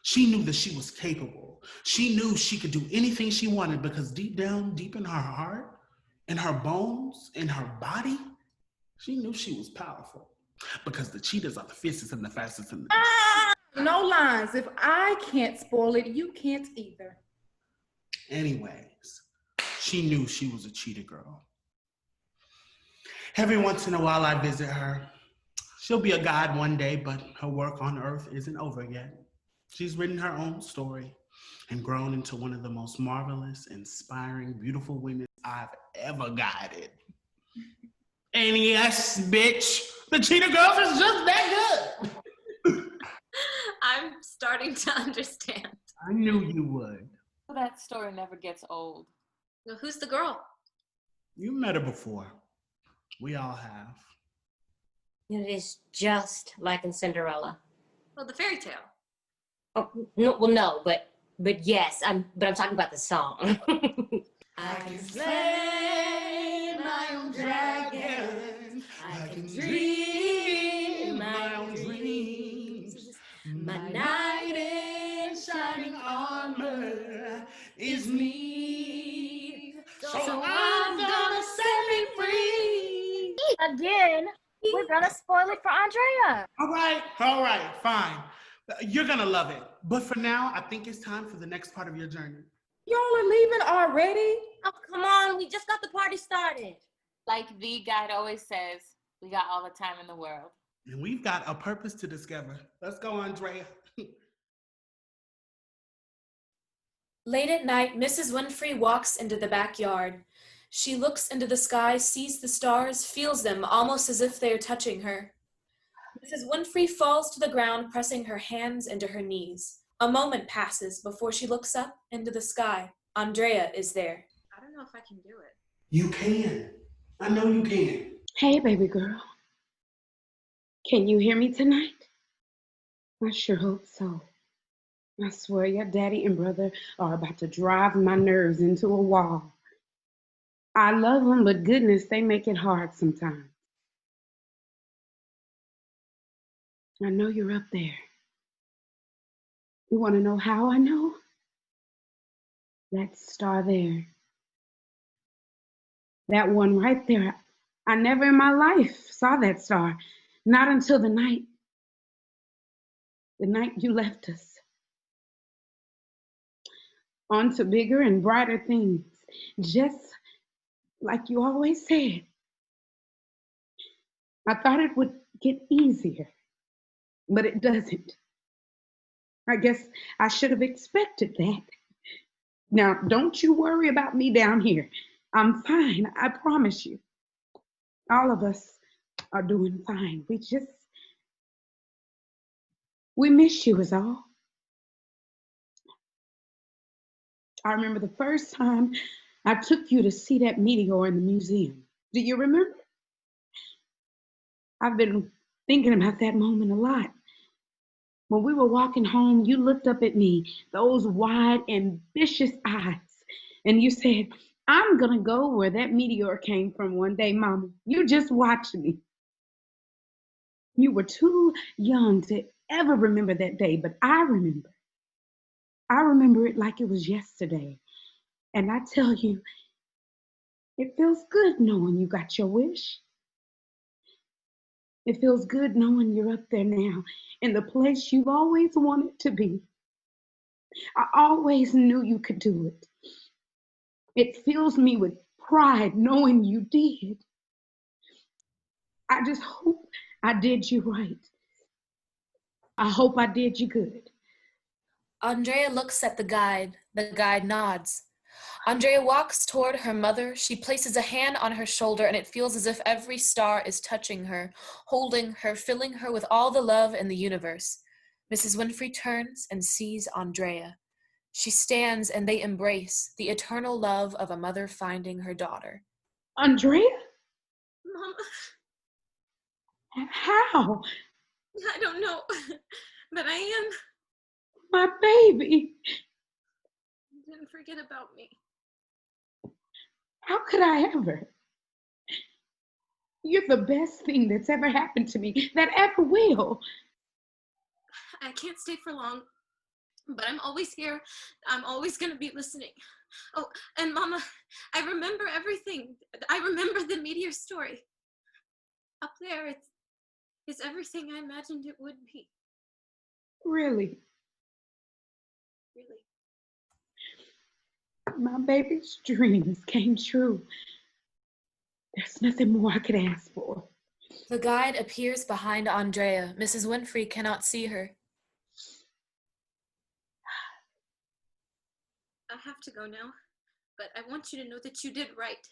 She knew that she was capable. She knew she could do anything she wanted because deep down, deep in her heart, in her bones, in her body, she knew she was powerful. Because the cheetahs are the fiercest and the fastest in the No lines. If I can't spoil it, you can't either. Anyways, she knew she was a Cheetah Girl. Every once in a while I visit her. She'll be a guide one day, but her work on Earth isn't over yet. She's written her own story and grown into one of the most marvelous, inspiring, beautiful women I've ever guided. And yes, bitch, the Cheetah Girls is just that good. I'm starting to understand. I knew you would. That story never gets old. Well, who's the girl? You met her before. We all have. It is just like in Cinderella. Well, the fairy tale. Oh, no, well, no, but yes, I'm talking about the song. I can slay my own dragon. I can dream my own dreams. My knight in shining armor is me. So I'm gonna set me free. Again, we're gonna spoil it for Andrea. All right, fine. You're gonna love it. But for now, I think it's time for the next part of your journey. Y'all are leaving already? Oh, come on, we just got the party started. Like the guide always says, we got all the time in the world. And we've got a purpose to discover. Let's go, Andrea. Late at night, Mrs. Winfrey walks into the backyard. She looks into the sky, sees the stars, feels them almost as if they are touching her. Mrs. Winfrey falls to the ground, pressing her hands into her knees. A moment passes before she looks up into the sky. Andrea is there. I don't know if I can do it. You can. I know you can. Hey, baby girl. Can you hear me tonight? I sure hope so. I swear your daddy and brother are about to drive my nerves into a wall. I love them, but goodness, they make it hard sometimes. I know you're up there. You want to know how I know? That star there. That one right there. I never in my life saw that star. Not until the night you left us. On to bigger and brighter things. Just like you always said. I thought it would get easier, but it doesn't. I guess I should have expected that. Now, don't you worry about me down here. I'm fine, I promise you. All of us are doing fine. We miss you is all. I remember the first time I took you to see that meteor in the museum. Do you remember? I've been thinking about that moment a lot. When we were walking home, you looked up at me, those wide, ambitious eyes, and you said, I'm gonna go where that meteor came from one day, Mama. You just watch me. You were too young to ever remember that day, but I remember. I remember it like it was yesterday. And I tell you, it feels good knowing you got your wish. It feels good knowing you're up there now in the place you've always wanted to be. I always knew you could do it. It fills me with pride knowing you did. I just hope I did you right. I hope I did you good. Andrea looks at the guide. The guide nods. Andrea walks toward her mother. She places a hand on her shoulder, and it feels as if every star is touching her, holding her, filling her with all the love in the universe. Mrs. Winfrey turns and sees Andrea. She stands and they embrace, the eternal love of a mother finding her daughter. Andrea? Mama, How? I don't know, but I am. My baby. You didn't forget about me. How could I ever? You're the best thing that's ever happened to me, that ever will. I can't stay for long, but I'm always here. I'm always going to be listening. Oh, and Mama, I remember everything. I remember the meteor story. Up there, it's everything I imagined it would be. Really? Really. My baby's dreams came true. There's nothing more I could ask for. The guide appears behind Andrea. Mrs. Winfrey cannot see her. I have to go now, but I want you to know that you did right.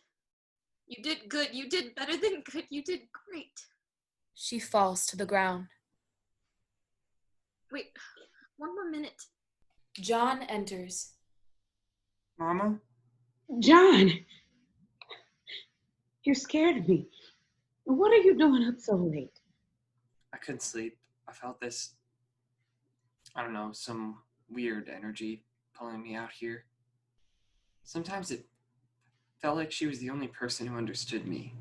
You did good. You did better than good. You did great. She falls to the ground. Wait, one more minute. John enters. Mama? John! You're scared of me. What are you doing up so late? I couldn't sleep. I felt this, I don't know, some weird energy pulling me out here. Sometimes it felt like she was the only person who understood me,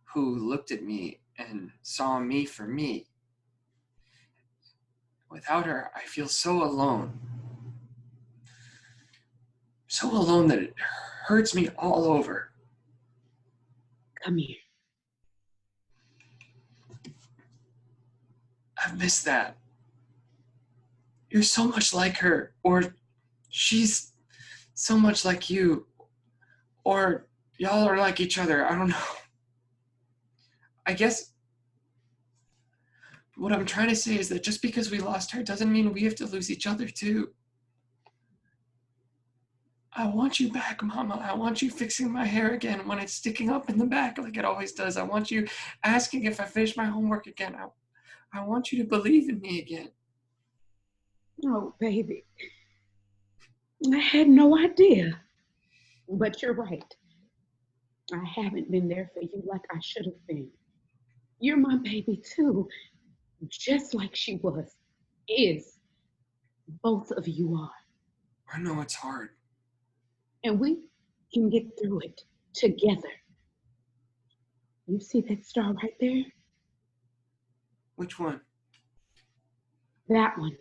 who looked at me and saw me for me. Without her, I feel so alone. So alone that it hurts me all over. Come here. I've missed that. You're so much like her, or she's so much like you, or y'all are like each other. I don't know. I guess what I'm trying to say is that just because we lost her doesn't mean we have to lose each other too. I want you back, Mama. I want you fixing my hair again when it's sticking up in the back like it always does. I want you asking if I finished my homework again. I want you to believe in me again. Oh, baby. I had no idea. But you're right. I haven't been there for you like I should have been. You're my baby too, just like she was, is. Both of you are. I know it's hard. And we can get through it together. You see that star right there? Which one? That one.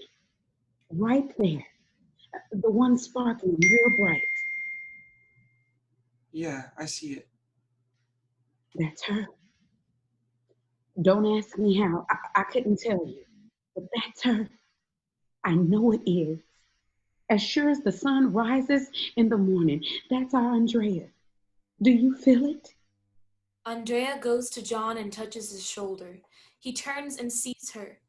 Right there. The one sparkling real bright. Yeah, I see it. That's her. Don't ask me how. I couldn't tell you. But that's her. I know it is. As sure as the sun rises in the morning, that's our Andrea. Do you feel it? Andrea goes to John and touches his shoulder. He turns and sees her.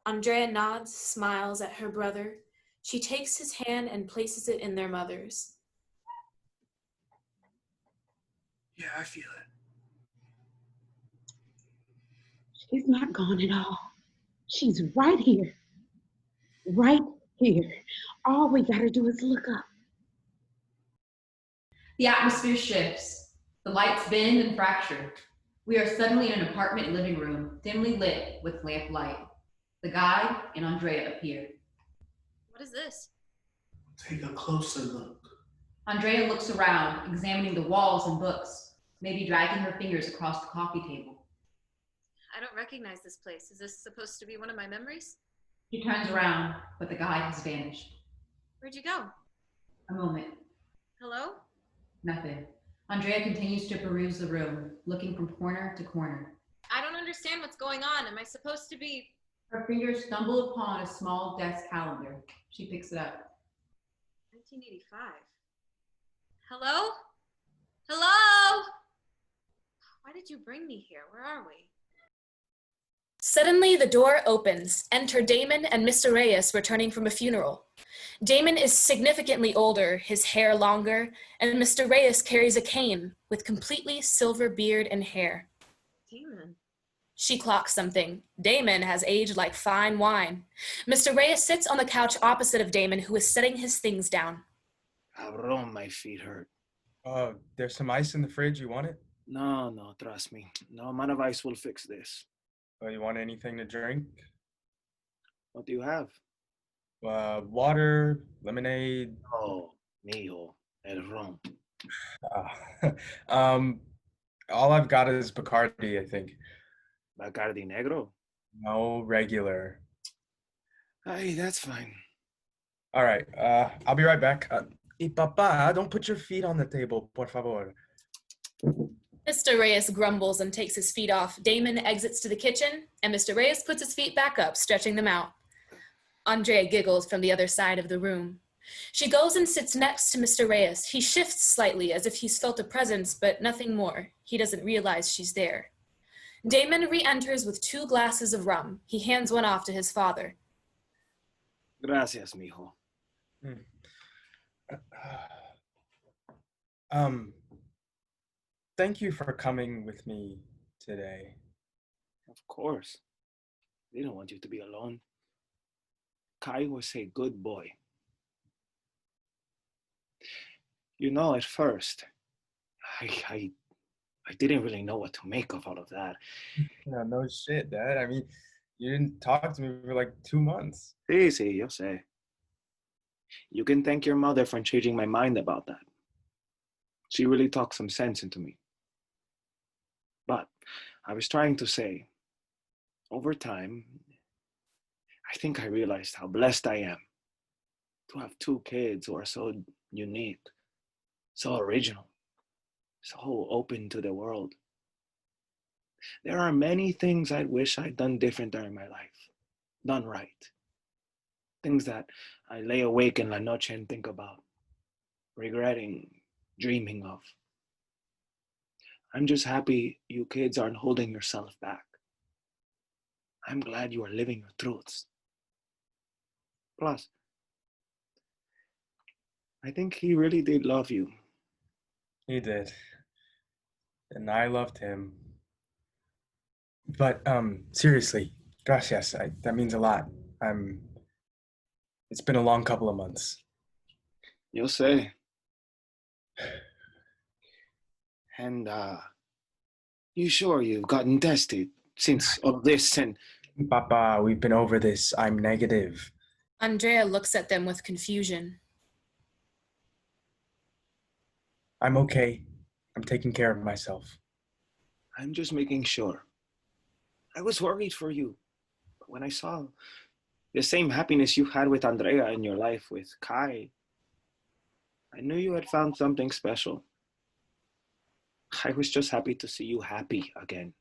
Andrea nods, smiles at her brother. She takes his hand and places it in their mother's. Yeah, I feel it. She's not gone at all. She's right here. Right here. All we gotta do is look up. The atmosphere shifts. The lights bend and fracture. We are suddenly in an apartment living room, dimly lit with lamplight. The guide and Andrea appear. What is this? Take a closer look. Andrea looks around, examining the walls and books, maybe dragging her fingers across the coffee table. I don't recognize this place. Is this supposed to be one of my memories? She turns around, but the guide has vanished. Where'd you go? A moment. Hello? Nothing. Andrea continues to peruse the room, looking from corner to corner. I don't understand what's going on. Am I supposed to be... Her fingers stumble upon a small desk calendar. She picks it up. 1985. Hello? Hello? Why did you bring me here? Where are we? Suddenly, the door opens. Enter Damon and Mr. Reyes returning from a funeral. Damon is significantly older, his hair longer, and Mr. Reyes carries a cane with completely silver beard and hair. Damon. She clocks something. Damon has aged like fine wine. Mr. Reyes sits on the couch opposite of Damon, who is setting his things down. Cabron, my feet hurt. There's some ice in the fridge. You want it? No, trust me. No amount of ice will fix this. You want anything to drink? What do you have? Water, lemonade. Oh, mijo, el ron. All I've got is Bacardi, I think. Bacardi Negro? No, regular. Hey, that's fine. All right, I'll be right back. Y papá, don't put your feet on the table, por favor. Mr. Reyes grumbles and takes his feet off. Damon exits to the kitchen, and Mr. Reyes puts his feet back up, stretching them out. Andrea giggles from the other side of the room. She goes and sits next to Mr. Reyes. He shifts slightly as if he's felt a presence, but nothing more. He doesn't realize she's there. Damon re-enters with 2 glasses of rum. He hands one off to his father. Gracias, mijo. Thank you for coming with me today. Of course. They don't want you to be alone. Kai was a good boy. You know, at first, I didn't really know what to make of all of that. Yeah, no shit, Dad. I mean, you didn't talk to me for like 2 months. Sí, yo sé. You can thank your mother for changing my mind about that. She really talked some sense into me. But I was trying to say, over time, I think I realized how blessed I am to have 2 kids who are so unique, so original, so open to the world. There are many things I wish I'd done different during my life, done right. Things that I lay awake in la noche and think about, regretting, dreaming of. I'm just happy you kids aren't holding yourself back. I'm glad you are living your truths. Plus, I think he really did love you. He did. And I loved him. But seriously, gracias. That means a lot. It's been a long couple of months. You'll say. And you sure you've gotten tested since all this and... Papa, we've been over this. I'm negative. Andrea looks at them with confusion. I'm okay. I'm taking care of myself. I'm just making sure. I was worried for you. But when I saw the same happiness you had with Andrea in your life with Kai, I knew you had found something special. I was just happy to see you happy again.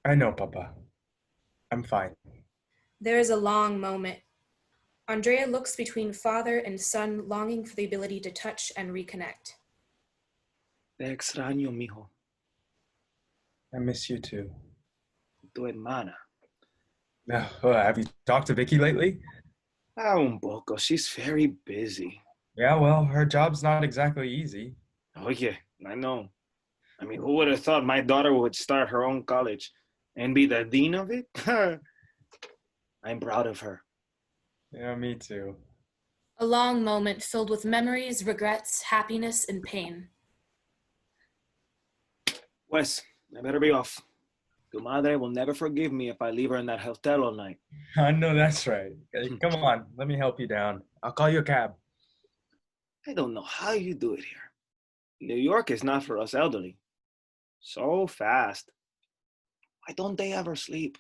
I know, Papa. I'm fine. There is a long moment. Andrea looks between father and son, longing for the ability to touch and reconnect. Te extraño, mijo. I miss you too. Tu hermana. Have you talked to Vicky lately? Un poco. She's very busy. Yeah, well, her job's not exactly easy. Oh, yeah, I know. I mean, who would have thought my daughter would start her own college and be the dean of it? I'm proud of her. Yeah, me too. A long moment filled with memories, regrets, happiness, and pain. Wes, I better be off. Tu madre will never forgive me if I leave her in that hotel all night. I know that's right. Hey, come on, let me help you down. I'll call you a cab. I don't know how you do it here. New York is not for us elderly. So fast. Why don't they ever sleep?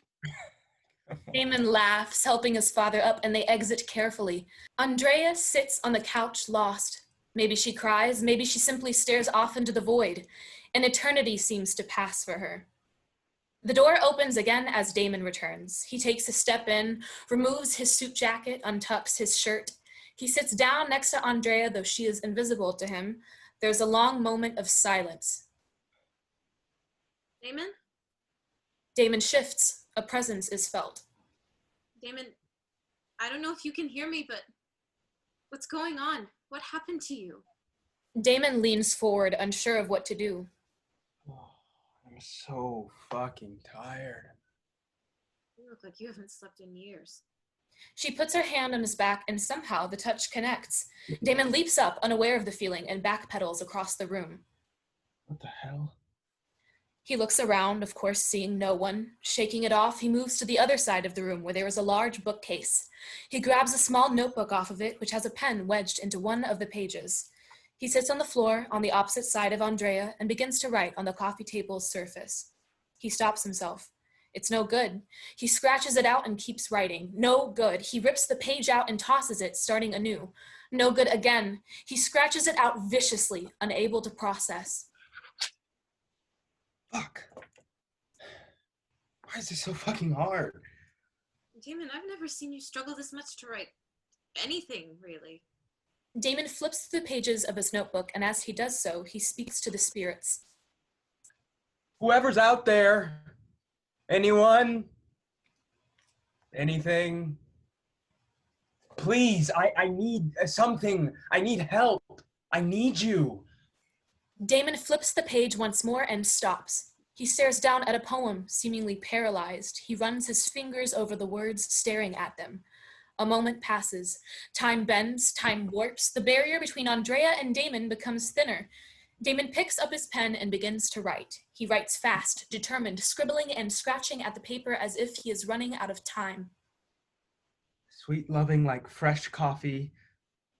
Damon laughs, helping his father up, and they exit carefully. Andrea sits on the couch, lost. Maybe she cries, maybe she simply stares off into the void. An eternity seems to pass for her. The door opens again as Damon returns. He takes a step in, removes his suit jacket, untucks his shirt. He sits down next to Andrea, though she is invisible to him. There's a long moment of silence. Damon? Damon shifts. A presence is felt. Damon, I don't know if you can hear me, but what's going on? What happened to you? Damon leans forward, unsure of what to do. I'm so fucking tired. You look like you haven't slept in years. She puts her hand on his back, and somehow the touch connects. Damon leaps up, unaware of the feeling, and backpedals across the room. What the hell? He looks around, of course, seeing no one. Shaking it off, he moves to the other side of the room where there is a large bookcase. He grabs a small notebook off of it, which has a pen wedged into one of the pages. He sits on the floor on the opposite side of Andrea and begins to write on the coffee table's surface. He stops himself. It's no good. He scratches it out and keeps writing. No good. He rips the page out and tosses it, starting anew. No good again. He scratches it out viciously, unable to process. Fuck. Why is this so fucking hard? Damon, I've never seen you struggle this much to write anything, really. Damon flips through the pages of his notebook, and as he does so, he speaks to the spirits. Whoever's out there, anyone, anything, please, I need something. I need help. I need you. Damon flips the page once more and stops. He stares down at a poem, seemingly paralyzed. He runs his fingers over the words, staring at them. A moment passes. Time bends, time warps. The barrier between Andrea and Damon becomes thinner. Damon picks up his pen and begins to write. He writes fast, determined, scribbling and scratching at the paper as if he is running out of time. Sweet loving like fresh coffee,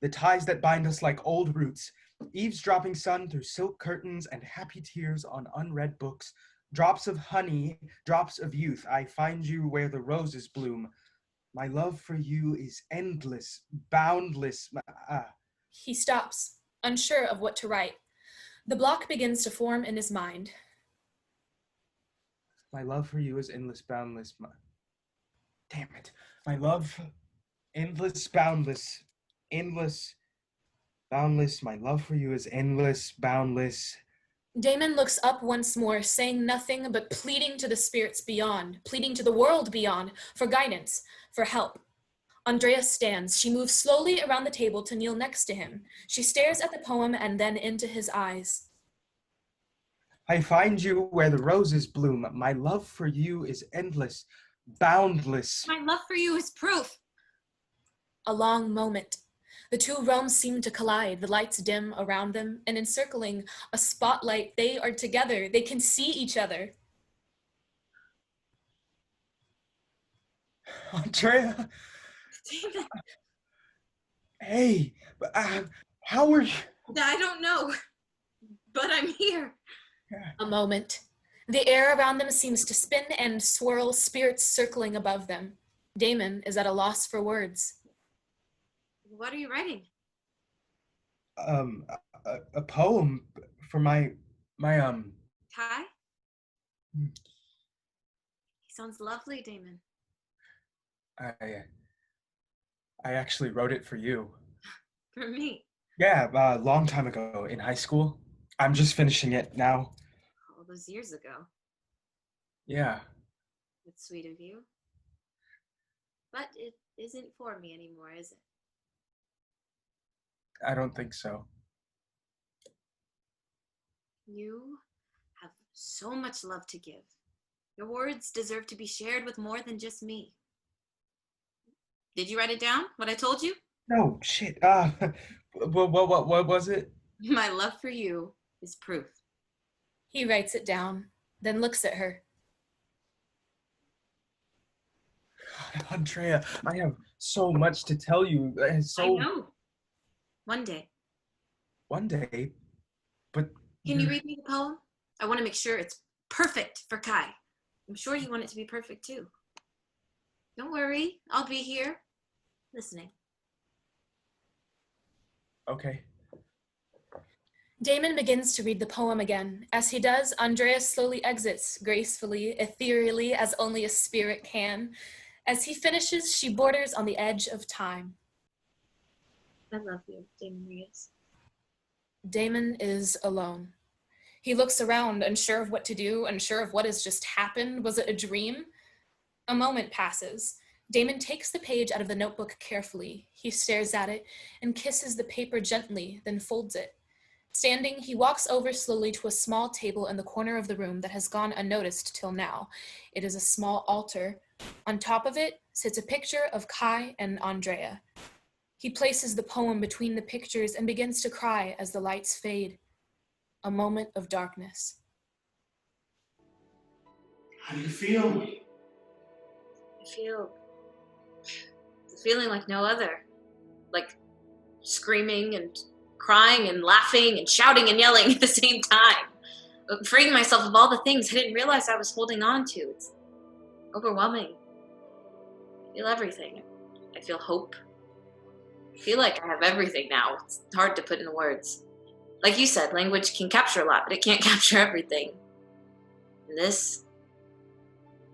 the ties that bind us like old roots, eavesdropping sun through silk curtains and happy tears on unread books, drops of honey, drops of youth, I find you where the roses bloom. My love for you is endless, boundless. He stops, unsure of what to write. The block begins to form in his mind. My love for you is endless, boundless. Damn it. My love, endless, boundless, endless, boundless. My love for you is endless, boundless. Damon looks up once more, saying nothing but pleading to the spirits beyond, pleading to the world beyond, for guidance, for help. Andrea stands. She moves slowly around the table to kneel next to him. She stares at the poem and then into his eyes. I find you where the roses bloom. My love for you is endless, boundless. My love for you is proof. A long moment. The two realms seem to collide, the lights dim around them, and encircling a spotlight, they are together. They can see each other. Andrea, Damon, hey, how are you? I don't know, but I'm here. A moment. The air around them seems to spin and swirl, spirits circling above them. Damon is at a loss for words. What are you writing? A poem for my Kai? He sounds lovely, Damon. I actually wrote it for you. For me. Yeah, a long time ago in high school. I'm just finishing it now. All those years ago. Yeah. It's sweet of you. But it isn't for me anymore, is it? I don't think so. You have so much love to give. Your words deserve to be shared with more than just me. Did you write it down, what I told you? No, shit. What was it? My love for you is proof. He writes it down, then looks at her. God, Andrea, I have so much to tell you. I know. One day. One day, but... Can you read me the poem? I want to make sure it's perfect for Kai. I'm sure you want it to be perfect too. Don't worry, I'll be here, listening. Okay. Damon begins to read the poem again. As he does, Andrea slowly exits, gracefully, ethereally, as only a spirit can. As he finishes, she borders on the edge of time. I love you, Damon Reyes. Damon is alone. He looks around, unsure of what to do, unsure of what has just happened. Was it a dream? A moment passes. Damon takes the page out of the notebook carefully. He stares at it and kisses the paper gently, then folds it. Standing, he walks over slowly to a small table in the corner of the room that has gone unnoticed till now. It is a small altar. On top of it sits a picture of Kai and Andrea. He places the poem between the pictures and begins to cry as the lights fade. A moment of darkness. How do you feel? I feel a feeling like no other. Like screaming and crying and laughing and shouting and yelling at the same time. Freeing myself of all the things I didn't realize I was holding on to. It's overwhelming. I feel everything. I feel hope. I feel like I have everything now. It's hard to put in words. Like you said, language can capture a lot, but it can't capture everything. And this,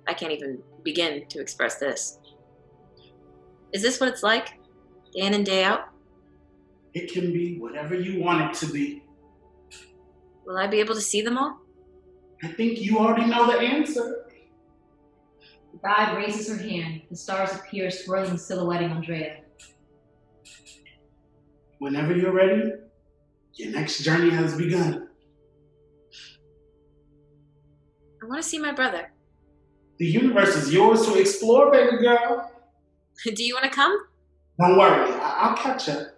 I can't even begin to express this. Is this what it's like, day in and day out? It can be whatever you want it to be. Will I be able to see them all? I think you already know the answer. The guide raises her hand. The stars appear, swirling, silhouetting Andrea. Whenever you're ready, your next journey has begun. I want to see my brother. The universe is yours to explore, baby girl. Do you want to come? Don't worry, I'll catch up.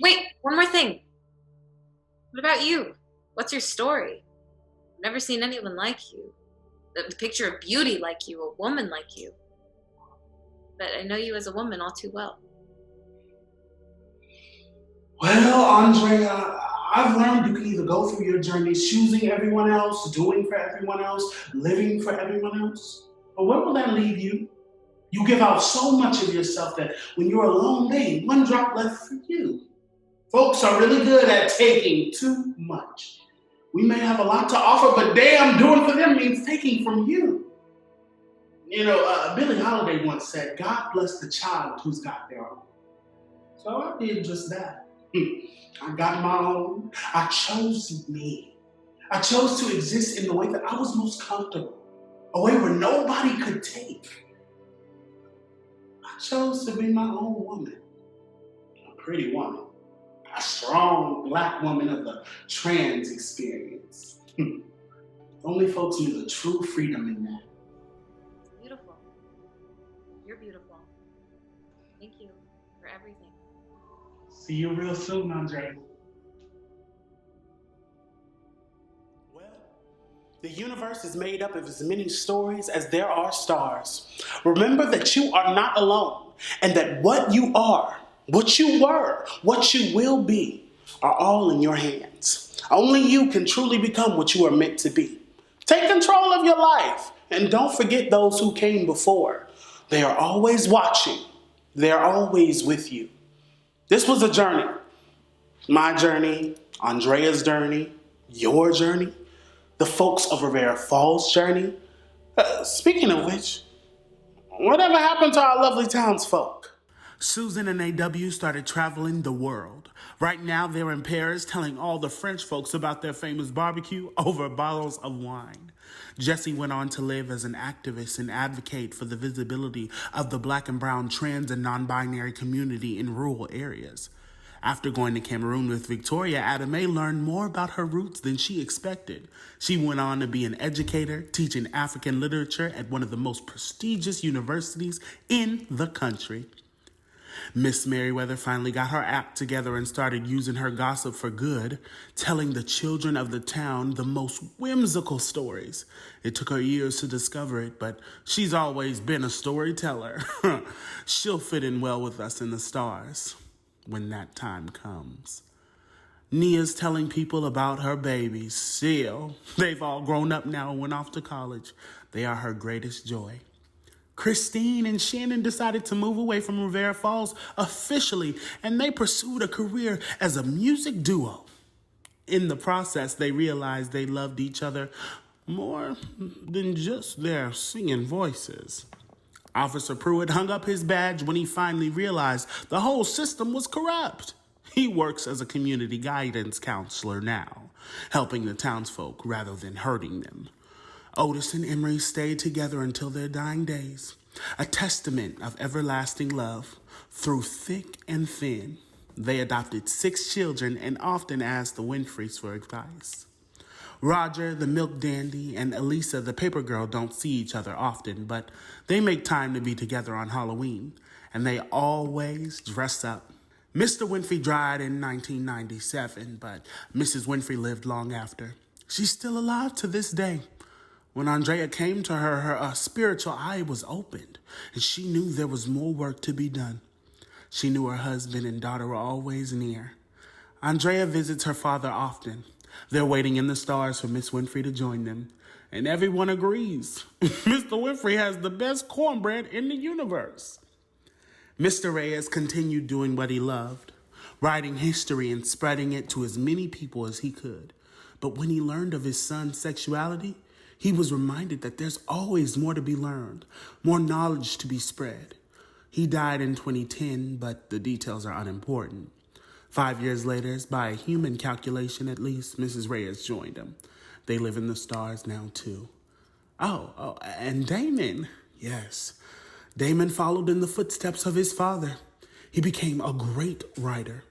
Wait, one more thing. What about you? What's your story? I've never seen anyone like you. The picture of beauty like you, a woman like you. But I know you as a woman all too well. Well, Andrea, I've learned you can either go through your journey choosing everyone else, doing for everyone else, living for everyone else. But where will that leave you? You give out so much of yourself that when you're alone, there ain't one drop left for you. Folks are really good at taking too much. We may have a lot to offer, but damn, doing for them means taking from you. You know, Billie Holiday once said, God bless the child who's got their own. So I did just that. I got my own. I chose me. I chose to exist in the way that I was most comfortable, a way where nobody could take. I chose to be my own woman, a pretty woman, a strong Black woman of the trans experience. Only folks knew the true freedom in that. Beautiful. You're beautiful. Thank you for everything. See you real soon, Andrea. The universe is made up of as many stories as there are stars. Remember that you are not alone, and that what you are, what you were, what you will be, are all in your hands. Only you can truly become what you are meant to be. Take control of your life, and don't forget those who came before. They are always watching. They are always with you. This was a journey. My journey, Andrea's journey, your journey, the folks of Rivera Falls journey. Speaking of which, whatever happened to our lovely townsfolk? Susan and AW started traveling the world. Right now, they're in Paris telling all the French folks about their famous barbecue over bottles of wine. Jesse went on to live as an activist and advocate for the visibility of the Black and brown trans and non-binary community in rural areas. After going to Cameroon with Victoria, Adame learned more about her roots than she expected. She went on to be an educator, teaching African literature at one of the most prestigious universities in the country. Miss Merriweather finally got her act together and started using her gossip for good, telling the children of the town the most whimsical stories. It took her years to discover it, but she's always been a storyteller. She'll fit in well with us in the stars when that time comes. Nia's telling people about her babies. Still, they've all grown up now and went off to college. They are her greatest joy. Christine and Shannon decided to move away from Rivera Falls officially, and they pursued a career as a music duo. In the process, they realized they loved each other more than just their singing voices. Officer Pruitt hung up his badge when he finally realized the whole system was corrupt. He works as a community guidance counselor now, helping the townsfolk rather than hurting them. Otis and Emery stayed together until their dying days, a testament of everlasting love. Through thick and thin, they adopted 6 children and often asked the Winfreys for advice. Roger, the milk dandy, and Elisa, the paper girl, don't see each other often, but they make time to be together on Halloween, and they always dress up. Mr. Winfrey died in 1997, but Mrs. Winfrey lived long after. She's still alive to this day. When Andrea came to her, her spiritual eye was opened, and she knew there was more work to be done. She knew her husband and daughter were always near. Andrea visits her father often. They're waiting in the stars for Miss Winfrey to join them, and everyone agrees. Mr. Winfrey has the best cornbread in the universe. Mr. Reyes continued doing what he loved, writing history and spreading it to as many people as he could. But when he learned of his son's sexuality, he was reminded that there's always more to be learned, more knowledge to be spread. He died in 2010, but the details are unimportant. 5 years later, by a human calculation at least, Mrs. Reyes joined him. They live in the stars now, too. Oh, and Damon. Yes, Damon followed in the footsteps of his father. He became a great writer,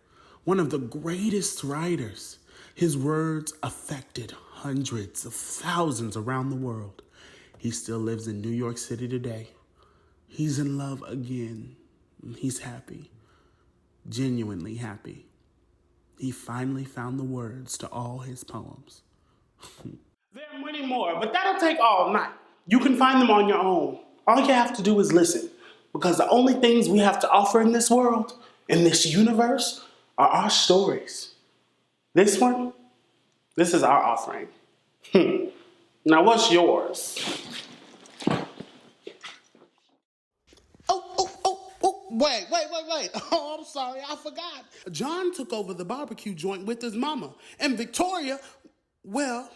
one of the greatest writers. His words affected hundreds of thousands around the world. He still lives in New York City today. He's in love again. He's happy, genuinely happy. He finally found the words to all his poems. There are many more, but that'll take all night. You can find them on your own. All you have to do is listen, because the only things we have to offer in this world, in this universe, are our stories. This one, this is our offering. Now, what's yours? Wait. Oh, I'm sorry, I forgot. John took over the barbecue joint with his mama. And Victoria, well,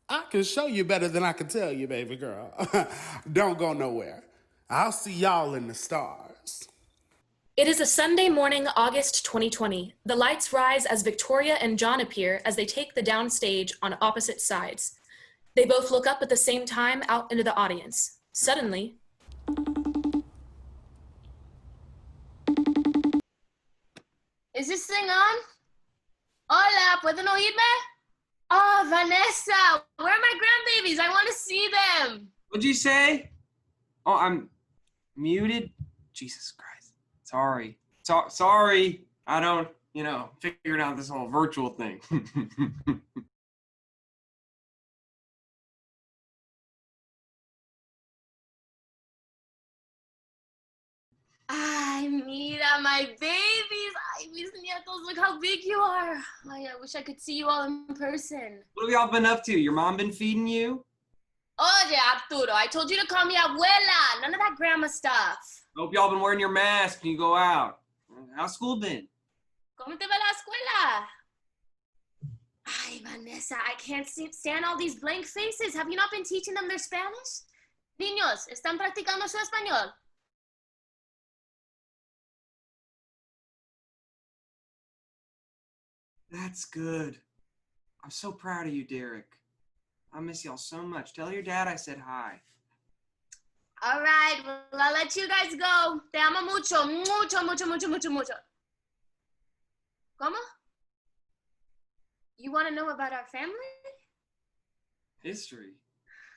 I can show you better than I can tell you, baby girl. Don't go nowhere. I'll see y'all in the stars. It is a Sunday morning, August 2020. The lights rise as Victoria and John appear as they take the downstage on opposite sides. They both look up at the same time out into the audience. Suddenly, Is this thing on? Hola, ¿pueden oírme? Oh, Vanessa, where are my grandbabies? I want to see them. What'd you say? Oh, I'm muted? Jesus Christ. Sorry. Sorry. I don't, figuring out this whole virtual thing. my babies. Ay, mis nietos, look how big you are. Ay, I wish I could see you all in person. What have y'all been up to? Your mom been feeding you? Oye, Arturo, I told you to call me abuela. None of that grandma stuff. Hope y'all been wearing your mask when you go out. How's school been? ¿Cómo te va la escuela? Ay, Vanessa, I can't stand all these blank faces. Have you not been teaching them their Spanish? Niños, ¿están practicando su español? That's good. I'm so proud of you, Derek. I miss y'all so much. Tell your dad I said hi. All right, well, I'll let you guys go. Te amo mucho, mucho, mucho, mucho, mucho, mucho. ¿Cómo? You want to know about our family? History.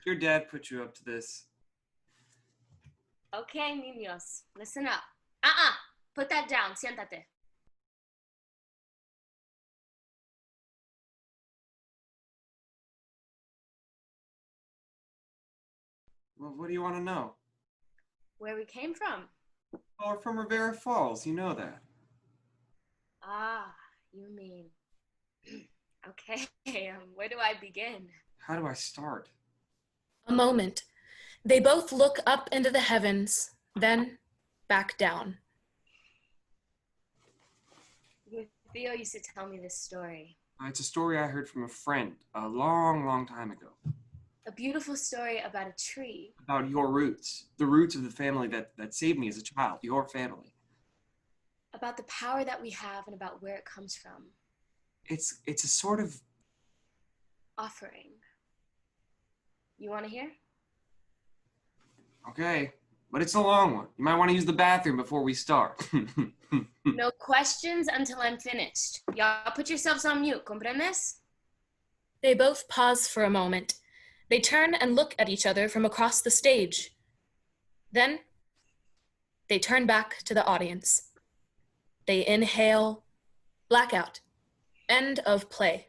Your dad put you up to this. Okay, niños, listen up. Put that down, siéntate. Well, what do you want to know? Where we came from. Oh, we're from Rivera Falls. You know that. Ah, you mean. Okay, where do I begin? How do I start? A moment. They both look up into the heavens, then back down. Your Theo used to tell me this story. It's a story I heard from a friend a long, long time ago. A beautiful story about a tree. About your roots. The roots of the family that saved me as a child. Your family. About the power that we have and about where it comes from. It's a sort of... offering. You want to hear? Okay, but it's a long one. You might want to use the bathroom before we start. No questions until I'm finished. Y'all put yourselves on mute, ¿comprendes? They both pause for a moment. They turn and look at each other from across the stage. Then, they turn back to the audience. They inhale, blackout, end of play.